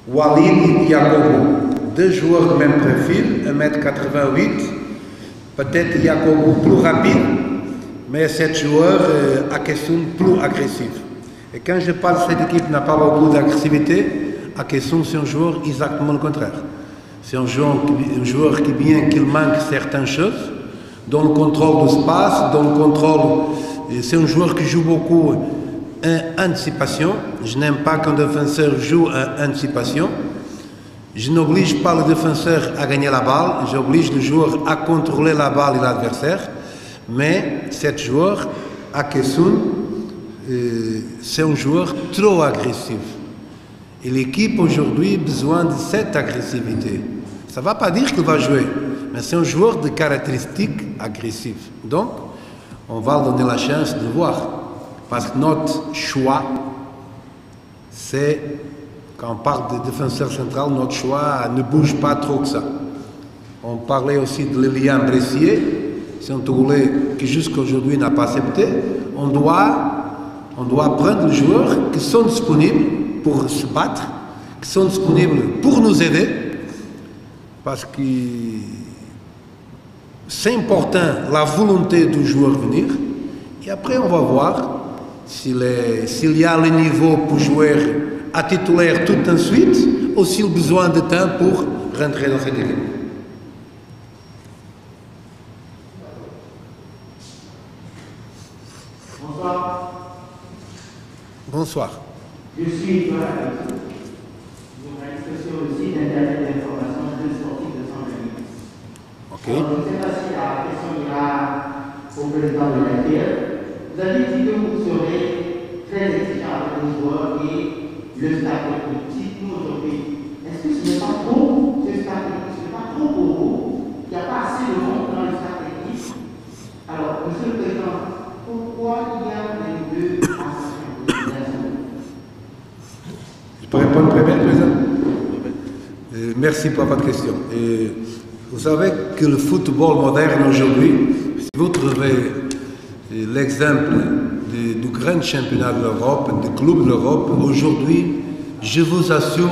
Walid Yacobo. 2 joueurs du même profil, 1m88, peut-être Yacobo plus rapide, mais 7 joueurs à question plus agressif. Et quand je parle de cette équipe n'a pas beaucoup d'agressivité, à question c'est un joueur exactement le contraire. C'est un joueur qui, bien qu'il manque certaines choses, dans le contrôle de l'espace, dans le contrôle, c'est un joueur qui joue beaucoup en anticipation. Je n'aime pas qu'un défenseur joue en anticipation. Je n'oblige pas le défenseur à gagner la balle, j'oblige le joueur à contrôler la balle et l'adversaire. Mais cet joueur, Akesun, c'est un joueur trop agressif. Et l'équipe aujourd'hui a besoin de cette agressivité. Ça ne va pas dire qu'il va jouer, mais c'est un joueur de caractéristiques agressives. Donc, on va donner la chance de voir. Parce que notre choix, c'est, quand on parle de défenseur central, notre choix ne bouge pas trop que ça. On parlait aussi de Lilian Bressier. C'est un Togolais qui jusqu'à aujourd'hui n'a pas accepté. On doit prendre les joueurs qui sont disponibles pour se battre, qui sont disponibles pour nous aider, parce que c'est important la volonté du joueur venir. Et après, on va voir s'il y a le niveau pour jouer à titulaire tout de suite, ou s'il a besoin de temps pour rentrer dans cette équipe. Bonsoir. Je suis journaliste sur le site internet d'information de sportifs de Saint-Denis. Ok. Alors, je ne sais pas si la question ira au président de l'APR. Vous avez dit que vous serez très exigeant avec les joueurs et le staff technique. Dites-nous aujourd'hui, est-ce que ce n'est pas trop, ce staff technique, ce n'est pas trop pour vous? Il n'y a pas assez de monde dans le staff technique. Alors, monsieur le président, pourquoi il y a les deux assassins? Je peux répondre très bien, président. Merci pour votre question. Vous savez que le football moderne aujourd'hui, si vous trouvez l'exemple du grand championnat de l'Europe, du club de l'Europe, aujourd'hui, je vous assure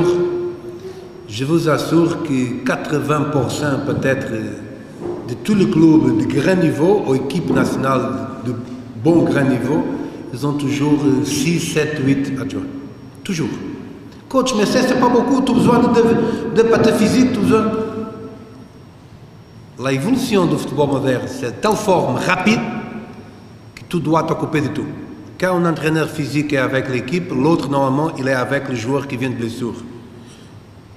je vous assure que 80% peut-être de tous les clubs de grand niveau, ou équipes nationales de bon grand niveau, ils ont toujours 6, 7, 8 adjoints. Toujours. Coach, mais c'est pas beaucoup, tu as besoin de pâté physique, tu as besoin... L'évolution du football moderne, c'est de telle forme rapide que tu dois t'occuper de tout. Quand un entraîneur physique est avec l'équipe, l'autre, normalement, il est avec le joueur qui vient de blessure.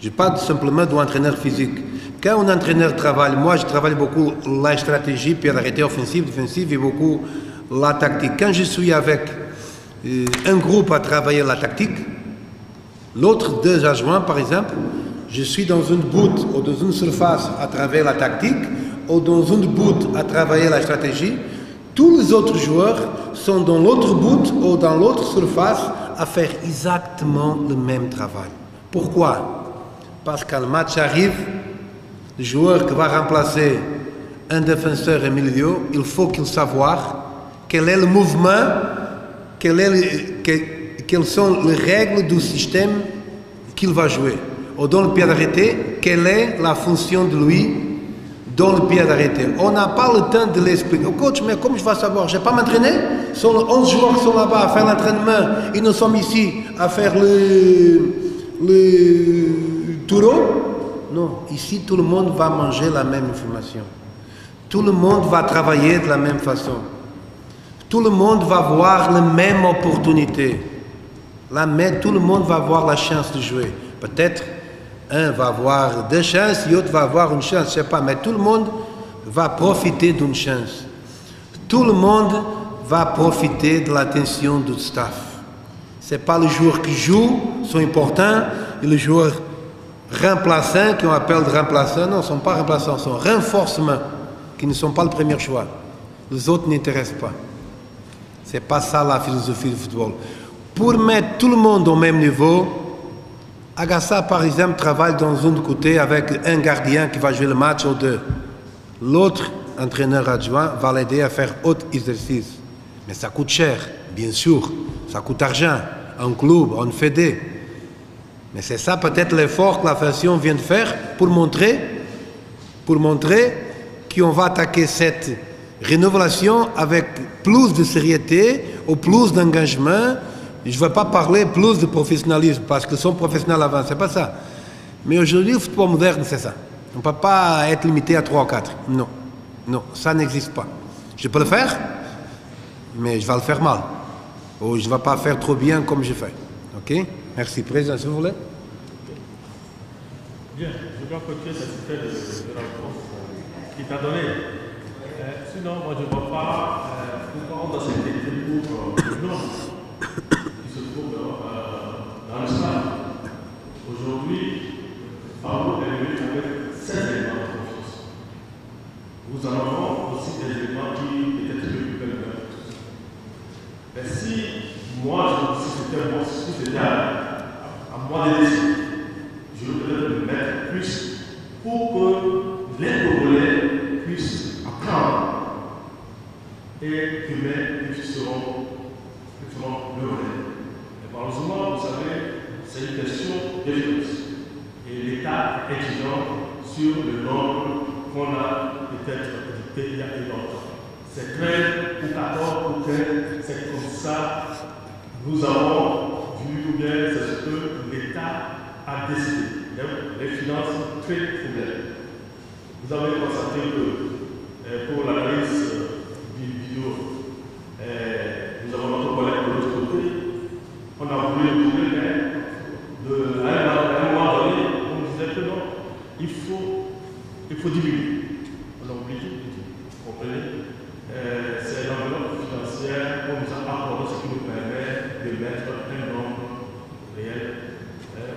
Je parle simplement d'un entraîneur physique. Quand un entraîneur travaille, moi je travaille beaucoup la stratégie, puis l'arrêté offensif, défensif et beaucoup la tactique. Quand je suis avec un groupe à travailler la tactique, l'autre 2 adjoints par exemple, je suis dans une bout ou dans une surface à travailler la tactique ou dans une bout à travailler la stratégie. Tous les autres joueurs sont dans l'autre bout ou dans l'autre surface à faire exactement le même travail. Pourquoi? Parce que quand le match arrive, le joueur qui va remplacer un défenseur et milieu, il faut qu'il sache quel est le mouvement, quelles sont les règles du système qu'il va jouer. Ou dans le pied d'arrêté, quelle est la fonction de lui dans le pied d'arrêté. On n'a pas le temps de l'expliquer. Oh, coach, mais comment je vais savoir? Je ne vais pas m'entraîner? 11 joueurs qui sont là-bas à faire l'entraînement et nous sommes ici à faire le taureau? Non, ici tout le monde va manger la même information. Tout le monde va travailler de la même façon. Tout le monde va voir la même opportunité. Tout le monde va avoir la chance de jouer. Peut-être un va avoir 2 chances, l'autre va avoir une chance, je ne sais pas, mais tout le monde va profiter d'une chance. Tout le monde va profiter de l'attention du staff. Ce n'est pas les joueurs qui jouent, sont importants, et les joueurs remplaçants, qu'on appelle de remplaçants, non, ils ne sont pas remplaçants, ils sont renforcements, qui ne sont pas le premier choix. Les autres n'intéressent pas. Ce n'est pas ça la philosophie du football. Pour mettre tout le monde au même niveau, Agassa, par exemple, travaille dans un côté avec un gardien qui va jouer le match ou 2. L'autre entraîneur adjoint va l'aider à faire autre exercice. Mais ça coûte cher, bien sûr. Ça coûte argent. Un club, un fédé. Mais c'est ça peut-être l'effort que la fédération vient de faire pour montrer qu'on va attaquer cette rénovation avec plus de sérieuxité ou plus d'engagement. Je ne vais pas parler plus de professionnalisme parce qu'ils sont professionnels avant, c'est pas ça. Mais aujourd'hui, le football moderne, c'est ça. On ne peut pas être limité à 3 ou 4. Non, non, ça n'existe pas. Je peux le faire, mais je vais le faire mal. Ou je ne vais pas faire trop bien comme je fais. OK? Merci. Président, si vous voulez. Bien, je dois continuer cette de la réponse qu'il t'a donnée. Sinon, moi, je ne vois pas pourquoi on doit s'inquiéter pour le nom qui se trouve dans le stade. Aujourd'hui, Pablo est venu avec 16 éléments de confiance. Nous en avons aussi des éléments qui étaient plus belles. Mais si moi, si c'était à moi de décider, je voudrais me mettre plus pour que les Congolais puissent apprendre et que les puissent le relais. Et malheureusement, vous savez, c'est une question d'évidence. Et l'État est exigeant sur le nombre qu'on a peut-être édité il y a longtemps. C'est clair ou d'accord pour que c'est comme ça nous avons vu ou bien c'est ce que l'État a décidé. Les finances très problèmes. Vous avez constaté que pour l'analyse vidéo, nous avons notre collègue de l'autre côté. On a voulu le trouver, mais à un moment donné, on disait que non, il faut diminuer. On a obligé de diminuer. Vous comprenez? C'est l'enveloppe financière qu'on nous a accordé, ce qui nous permet de mettre un nombre réel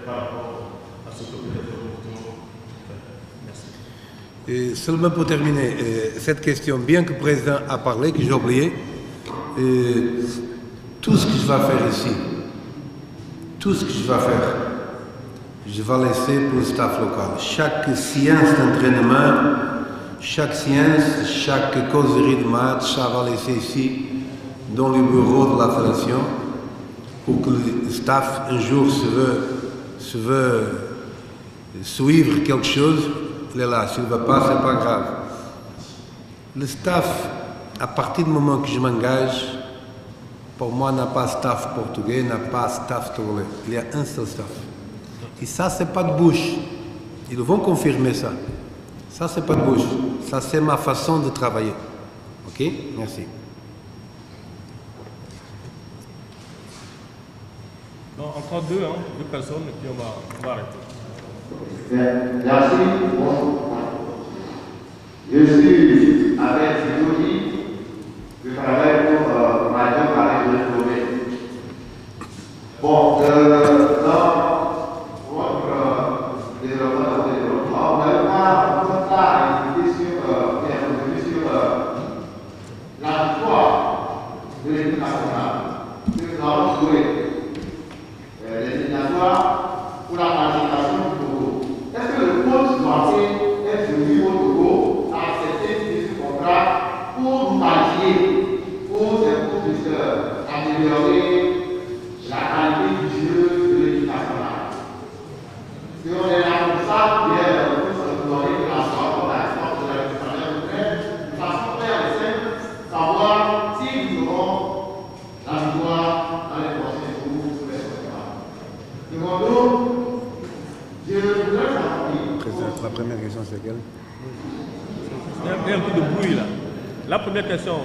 par rapport à ce que peut-être nous devons faire. Merci. Et seulement pour terminer, cette question, bien que le président a parlé, que j'ai oublié, tout ce que je vais faire ici, tout ce que je vais faire, je vais laisser pour le staff local. Chaque séance d'entraînement, chaque séance, chaque causerie de match, ça va laisser ici, dans le bureau de la fédération, pour que le staff, un jour, se veut suivre quelque chose, il est là. S'il ne va pas, ce n'est pas grave. Le staff, à partir du moment que je m'engage, pour moi, n'a pas staff portugais, n'a pas staff togolais. Il y a un seul staff. Et ça, ce n'est pas de bouche. Ils vont confirmer ça. Ça, c'est pas de bouche. Ça, c'est ma façon de travailler. Ok? Merci. Non, encore deux personnes, et puis on va arrêter. Merci. Bon. Je suis avec Jody. Je travaille pour Radio Paris de l'Automne. Bon, dans votre développement, on a une question sur la victoire de l'équipe nationale. Nous allons jouer les éliminatoires pour la qualification du Togo. Est-ce que le coach doit être venu au Togo à accepter ce contrat pour nous qualifier, pour améliorer la qualité du jeu de l'équipe nationale? Si on est là comme ça, bien, on peut se donner la sorte de la sorte de la de façon claire et simple, savoir si nous aurons la victoire dans les prochains jours sur les soirs. Demandons, je voudrais savoir. La première question, c'est quelle? Il y a un peu de bruit là. La première question.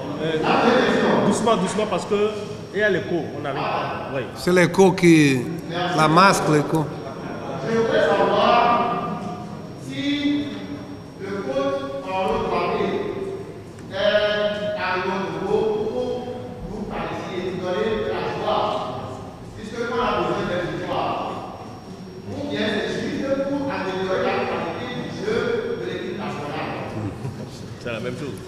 Doucement, parce que il y a l'écho, on arrive pas. Oui. C'est l'écho qui... La masque, l'écho. Je voudrais savoir si le coach Paulo Paris est arrivé au Togo pour vous qualifier, vous donner de la joie, puisque on a besoin de victoire. Ou bien c'est juste pour améliorer la qualité du jeu de l'équipe nationale. C'est la même chose.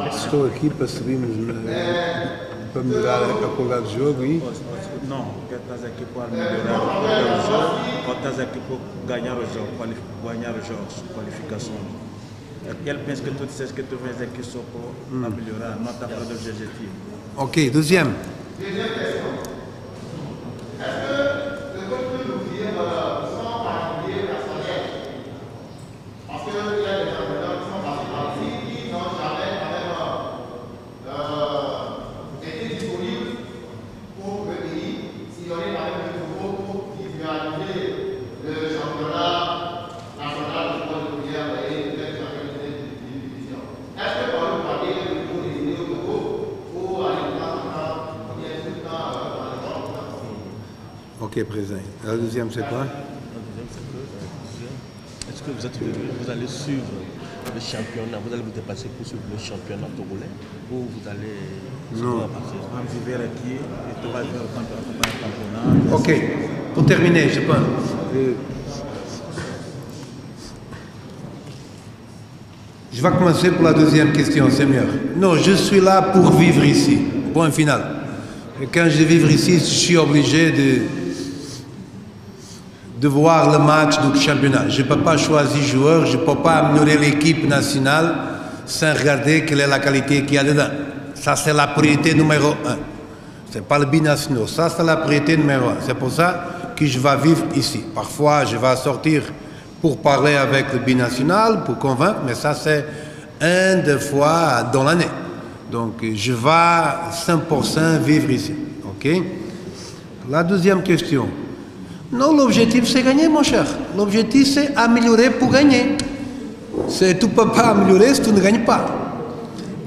Estou aqui para subirmos, para melhorar a qualidade de jogo e... Não, que estás aqui para melhorar o jogo ou estás aqui para ganhar o jogo, qualificação? Ele pensa que tu disseste que tu vens aqui só para melhorar, não está para o objetivo. Ok, deuxième. Deuxième question. Est-ce que le coach peut nous dire sans particulier personnel? Parce qu'il y a des entraîneurs qui sont passés par ici qui n'ont jamais été disponibles pour le pays, sillonner avec le Togo pour visualiser le championnat national de sport de prière et les championnats de division. Est-ce que Paulo Paris est le Togo désigné au Togo pour aller dans le temps, bien tout le temps dans le temps? Ok, président. La deuxième, c'est quoi? La deuxième, c'est que est-ce que vous allez suivre le championnat, vous allez vous dépasser pour suivre le championnat togolais ou vous allez... Non. On vivre aqui e tu vais ver o campeonato. Ok, pour terminer, je pense. Je vais commencer pour la deuxième question, c'est mieux. Non, je suis là pour vivre ici, point final. Et quand je vis ici, je suis obligé de voir le match du championnat. Je ne peux pas choisir joueur, je ne peux pas améliorer l'équipe nationale sans regarder quelle est la qualité qu'il y a dedans. Ça, c'est la priorité numéro 1. Ce n'est pas le binational. Ça, c'est la priorité numéro 1. C'est pour ça que je vais vivre ici. Parfois, je vais sortir pour parler avec le binational, pour convaincre, mais ça, c'est 2 fois dans l'année. Donc, je vais 100% vivre ici. OK? La deuxième question. Non, l'objectif, c'est gagner, mon cher. L'objectif, c'est améliorer pour gagner. Tu ne peux pas améliorer si tu ne gagnes pas.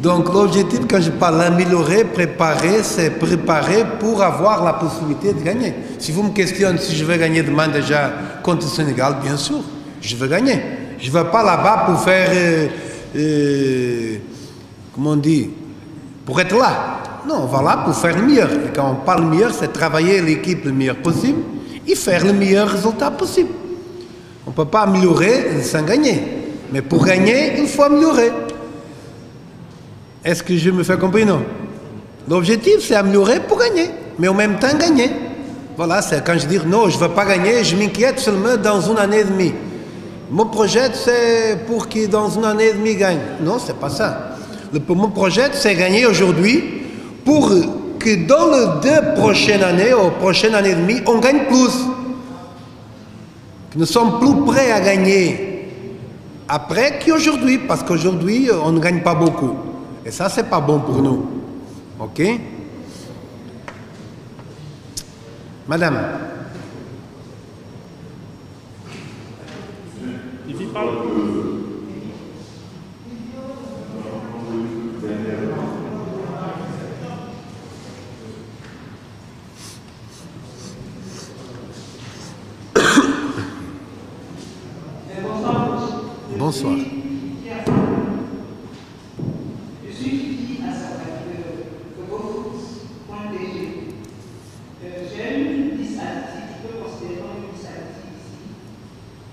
Donc l'objectif, quand je parle d'améliorer, préparer, c'est préparer pour avoir la possibilité de gagner. Si vous me questionnez si je vais gagner demain déjà contre le Sénégal, bien sûr, je veux gagner. Je ne vais pas là-bas pour faire, comment on dit, pour être là. Non, on va là pour faire le meilleur. Et quand on parle meilleur, c'est travailler l'équipe le meilleur possible et faire le meilleur résultat possible. On ne peut pas améliorer sans gagner. Mais pour gagner, il faut améliorer. Est-ce que je me fais comprendre? Non. L'objectif, c'est améliorer pour gagner, mais en même temps gagner. Voilà, c'est quand je dis non, je ne veux pas gagner, je m'inquiète seulement dans 1 année et demie. Mon projet, c'est pour que dans 1 année et demie, gagne. Non, ce n'est pas ça. Mon projet, c'est gagner aujourd'hui pour que dans les 2 prochaines années, ou prochaine année et demie, on gagne plus. que nous sommes plus prêts à gagner après qu'aujourd'hui, parce qu'aujourd'hui, on ne gagne pas beaucoup. Et ça, c'est pas bon pour nous. OK? Madame. Bonsoir. Je suis qui à savoir que vos point de vue. J'ai une liste additive, je peux considérer une liste additive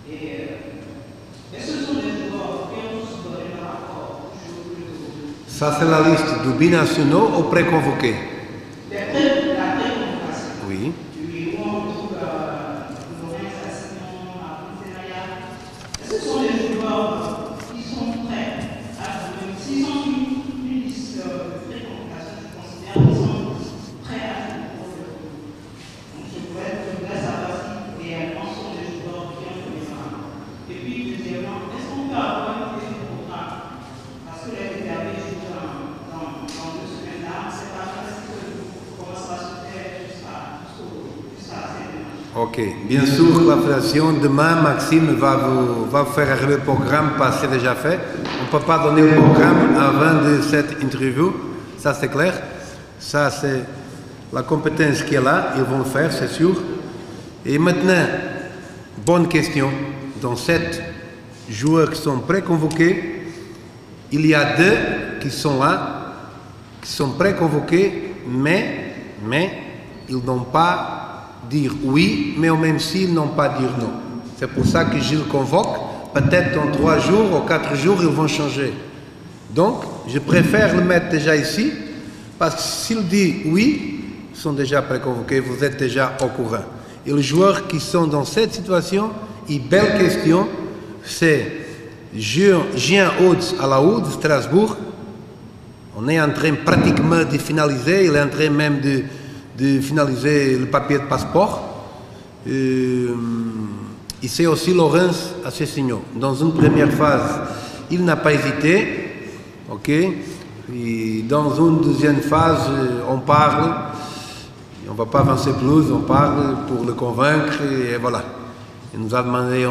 ici. Et ce sont des joueurs qui ont tous donné leur rapport. Ça, c'est la liste de binationaux ou préconvoqués? La préconvocation. Oui. Oui, où on retrouve Lorenz, Assignon, Apontélaya. Ce sont des joueurs qui sont prêts à jouer. S'ils ont une liste de préconvocation, je considère qu'ils sont prêts à jouer pour le coup. Donc je voudrais savoir si réellement ce sont des joueurs qui ont donné leur rapport. Et puis, deuxièmement, est-ce qu'on peut avoir une programme? Parce que les réservés jouent dans 2 semaines là, on ne sait pas comment ça va se faire jusqu'à ces démarches. Ok, bien sûr, la fédération, demain, Maxime va vous faire arriver le programme, parce que c'est déjà fait. On ne peut pas donner le programme avant de cette interview, ça c'est clair. Ça c'est la compétence qui est là, ils vont le faire, c'est sûr. Et maintenant, bonne question, dans 7 joueurs qui sont préconvoqués, il y a 2 qui sont là, qui sont préconvoqués, mais ils n'ont pas dire oui, mais même s'ils n'ont pas dire non. C'est pour ça que je le convoque. Peut-être dans 3 jours ou 4 jours, ils vont changer. Donc, je préfère le mettre déjà ici, parce que s'il dit oui, ils sont déjà préconvoqués, vous êtes déjà au courant. Et les joueurs qui sont dans cette situation, une belle question, c'est Jean Audes à la Oude, Strasbourg. On est en train pratiquement de finaliser, il est en train même de finaliser le papier de passeport. Et c'est aussi Laurence Assignon. Dans une première phase, il n'a pas hésité. Ok. Et dans une deuxième phase, on parle. On ne va pas avancer plus, on parle pour le convaincre et voilà. Il nous a demandé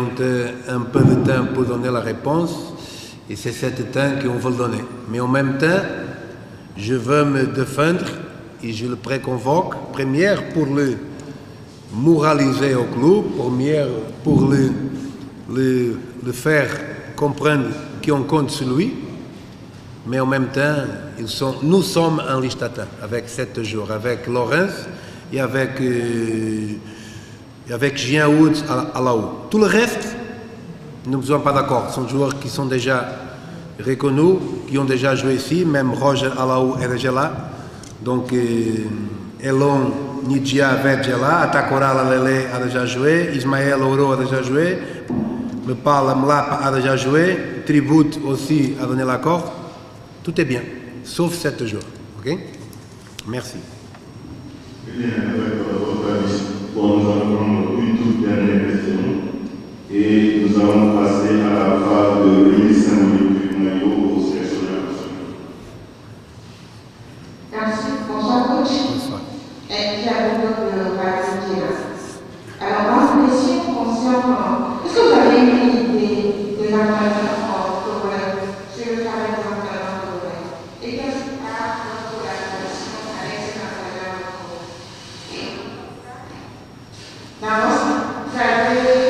un peu de temps pour donner la réponse et c'est ce temps qu'on veut le donner. Mais en même temps, je veux me défendre et je le préconvoque, première pour le moraliser au club, première pour le faire comprendre qu'on compte sur lui, mais en même temps, nous sommes en liste d'attente avec 7 jours, avec Laurence et avec Jean Woods à la haut. Tout le reste, nous ne sommes pas d'accord. Ce sont des joueurs qui sont déjà reconnus, qui ont déjà joué ici, même Roger Alaou est déjà là. Donc, Elon Nidja est là, Atakora Lalele a déjà joué, Ismaël Oro a déjà joué, le Pal Mlap a déjà joué, Tribute aussi a donné l'accord. Tout est bien, sauf 7 jours. Ok? Merci. Bien, avec votre avis, nous allons prendre une toute dernière question et nous allons passer à la phase de remise symbolique du maillot au sélectionneur national. Merci. Bonsoir, coach. Bonsoir. Et j'ai de Valentina. Alors, ma question concerne, est-ce que vous avez une idée de l'entraîneur sur le travail de l'entraîneur de et qu'est-ce qui a notre relation avec cet entraîneur? D'abord, vous avez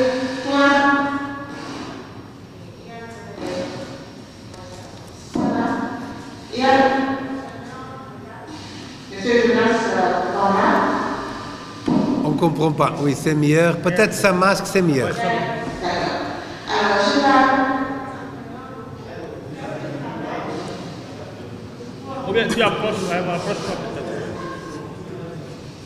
On ne comprend pas. Oui, c'est meilleur. Peut-être sa masque, c'est meilleur. Ou bien tu approches, approche-toi peut-être.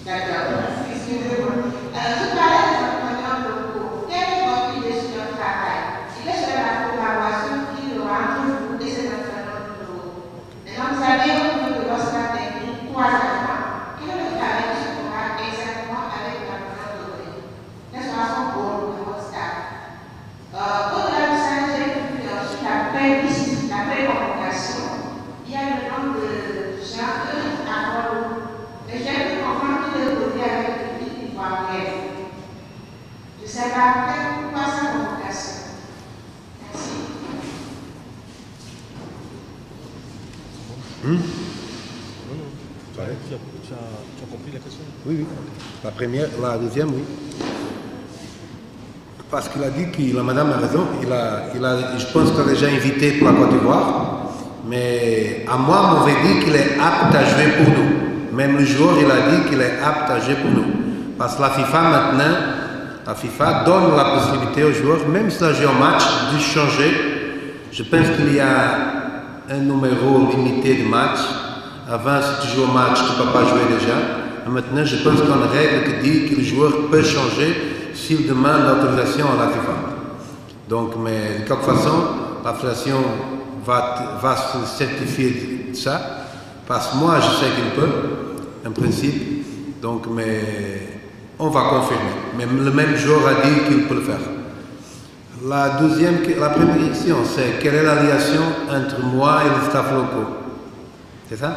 D'accord. Excusez-moi. Je parlais des entraîneurs locaux. Quelle est votre idée sur leur travail? Il est sur la collaboration qu'il y aura entre vous et ces entraîneurs locaux. Maintenant, vous savez que lorsqu'on technique 3 enfants, quel est le travail qui se fera exactement avec l'entraîneur local? Quelles sont son rôle de votre staff? après pourquoi sa convocation. Merci. Tu as compris la question? Oui, oui. La première, la deuxième, oui. Parce qu'il a dit que la madame a raison. Je pense qu'il a déjà invité pour la Côte d'Ivoire. Mais à moi, on m'avait dit qu'il est apte à jouer pour nous. Même le joueur, il a dit qu'il est apte à jouer pour nous. Parce que la FIFA maintenant, la FIFA donne la possibilité aux joueurs, même si la joue en match, de changer. Je pense qu'il y a un numéro limité de match. Avant, si tu joues au match, tu ne peux pas jouer déjà. Et maintenant, je pense qu'il y a une règle qui dit que le joueur peut changer s'il demande l'autorisation à la FIFA. Donc, mais de toute façon, la fédération va se certifier de ça. Parce que moi, je sais qu'il peut, en principe. Donc, mais on va confirmer. Mais le même joueur a dit qu'il peut le faire. La première question, c'est quelle est l'alliation entre moi et le staff local? C'est ça?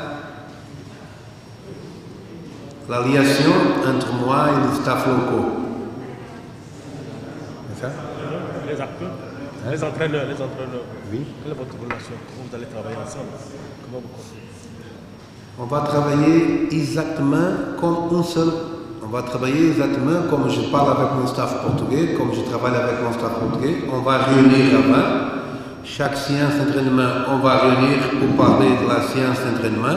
L'alliation entre moi et le staff local. C'est ça? Les acteurs, les entraîneurs. Oui. Quelle est votre relation? Comment vous allez travailler ensemble? Comment vous comptez? On va travailler exactement comme un seul. On va travailler exactement comme je parle avec mon staff portugais, comme je travaille avec mon staff portugais. On va réunir avant. Chaque séance d'entraînement, on va réunir pour parler de la séance d'entraînement.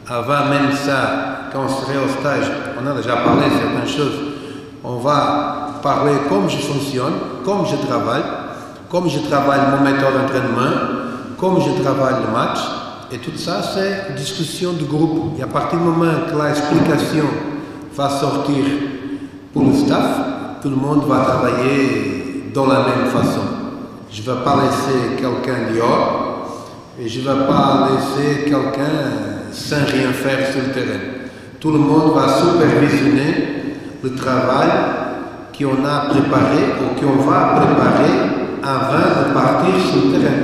Avant même ça, quand on serait au stage, on a déjà parlé de certaines choses. On va parler comme je fonctionne, comme je travaille mon méthode d'entraînement, comme je travaille le match. Et tout ça, c'est une discussion de groupe. Et à partir du moment que l'explication va sortir pour le staff, tout le monde va travailler dans la même façon. Je ne vais pas laisser quelqu'un dehors et je ne vais pas laisser quelqu'un sans rien faire sur le terrain. Tout le monde va supervisionner le travail qu'on a préparé ou qu'on va préparer avant de partir sur le terrain.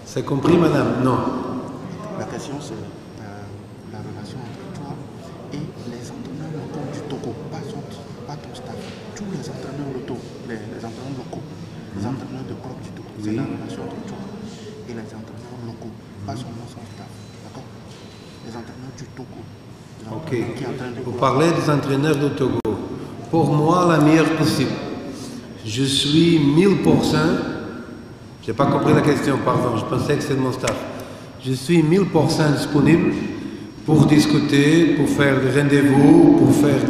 C'est compris, madame? Non. La question, c'est la relation entre toi et les entraîneurs locaux du Togo, pas ton staff, tous les entraîneurs locaux, les entraîneurs locaux, les entraîneurs de club du Togo. Oui. C'est la relation entre toi et les entraîneurs locaux, pas seulement son staff, d'accord? Les entraîneurs du Togo. Ok. Vous parlez des entraîneurs du Togo. Pour moi, la meilleure possible. Je suis 1000%. Je n'ai pas compris la question, pardon. Je pensais que c'était mon staff. Je suis 1000% disponible pour discuter, pour faire des rendez-vous, pour faire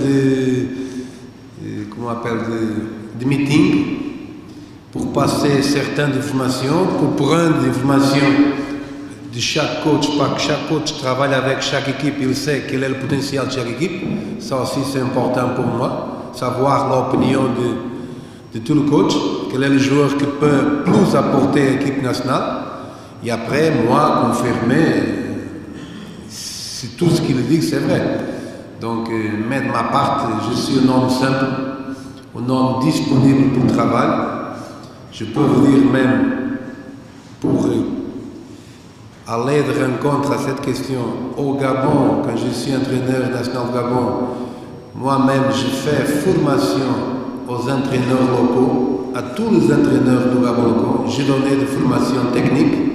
des meetings, pour passer certaines informations, pour prendre des informations de chaque coach, parce que chaque coach travaille avec chaque équipe, il sait quel est le potentiel de chaque équipe. Ça aussi, c'est important pour moi, savoir l'opinion de tout le coach, quel est le joueur qui peut plus apporter à l'équipe nationale. Et après, moi, confirmer si tout ce qu'il dit, c'est vrai. Donc, mais de ma part, je suis un homme simple, un homme disponible pour le travail. Je peux vous dire même, pour aller de rencontre à cette question au Gabon, quand je suis entraîneur national du Gabon, moi-même, je fais formation aux entraîneurs locaux, à tous les entraîneurs du Gabon locaux. J'ai donné des formations techniques.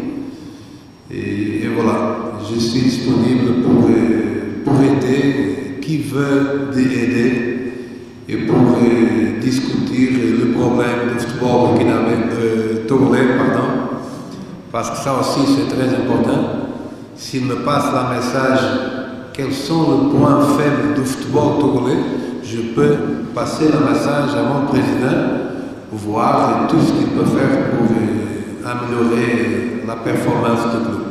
Et voilà, je suis disponible pour aider qui veut aider et pour discuter le problème du football togolais, pardon, parce que ça aussi c'est très important. S'il me passe le message quels sont les points faibles du football togolais, je peux passer le message à mon président pour voir tout ce qu'il peut faire pour améliorer la performance du club.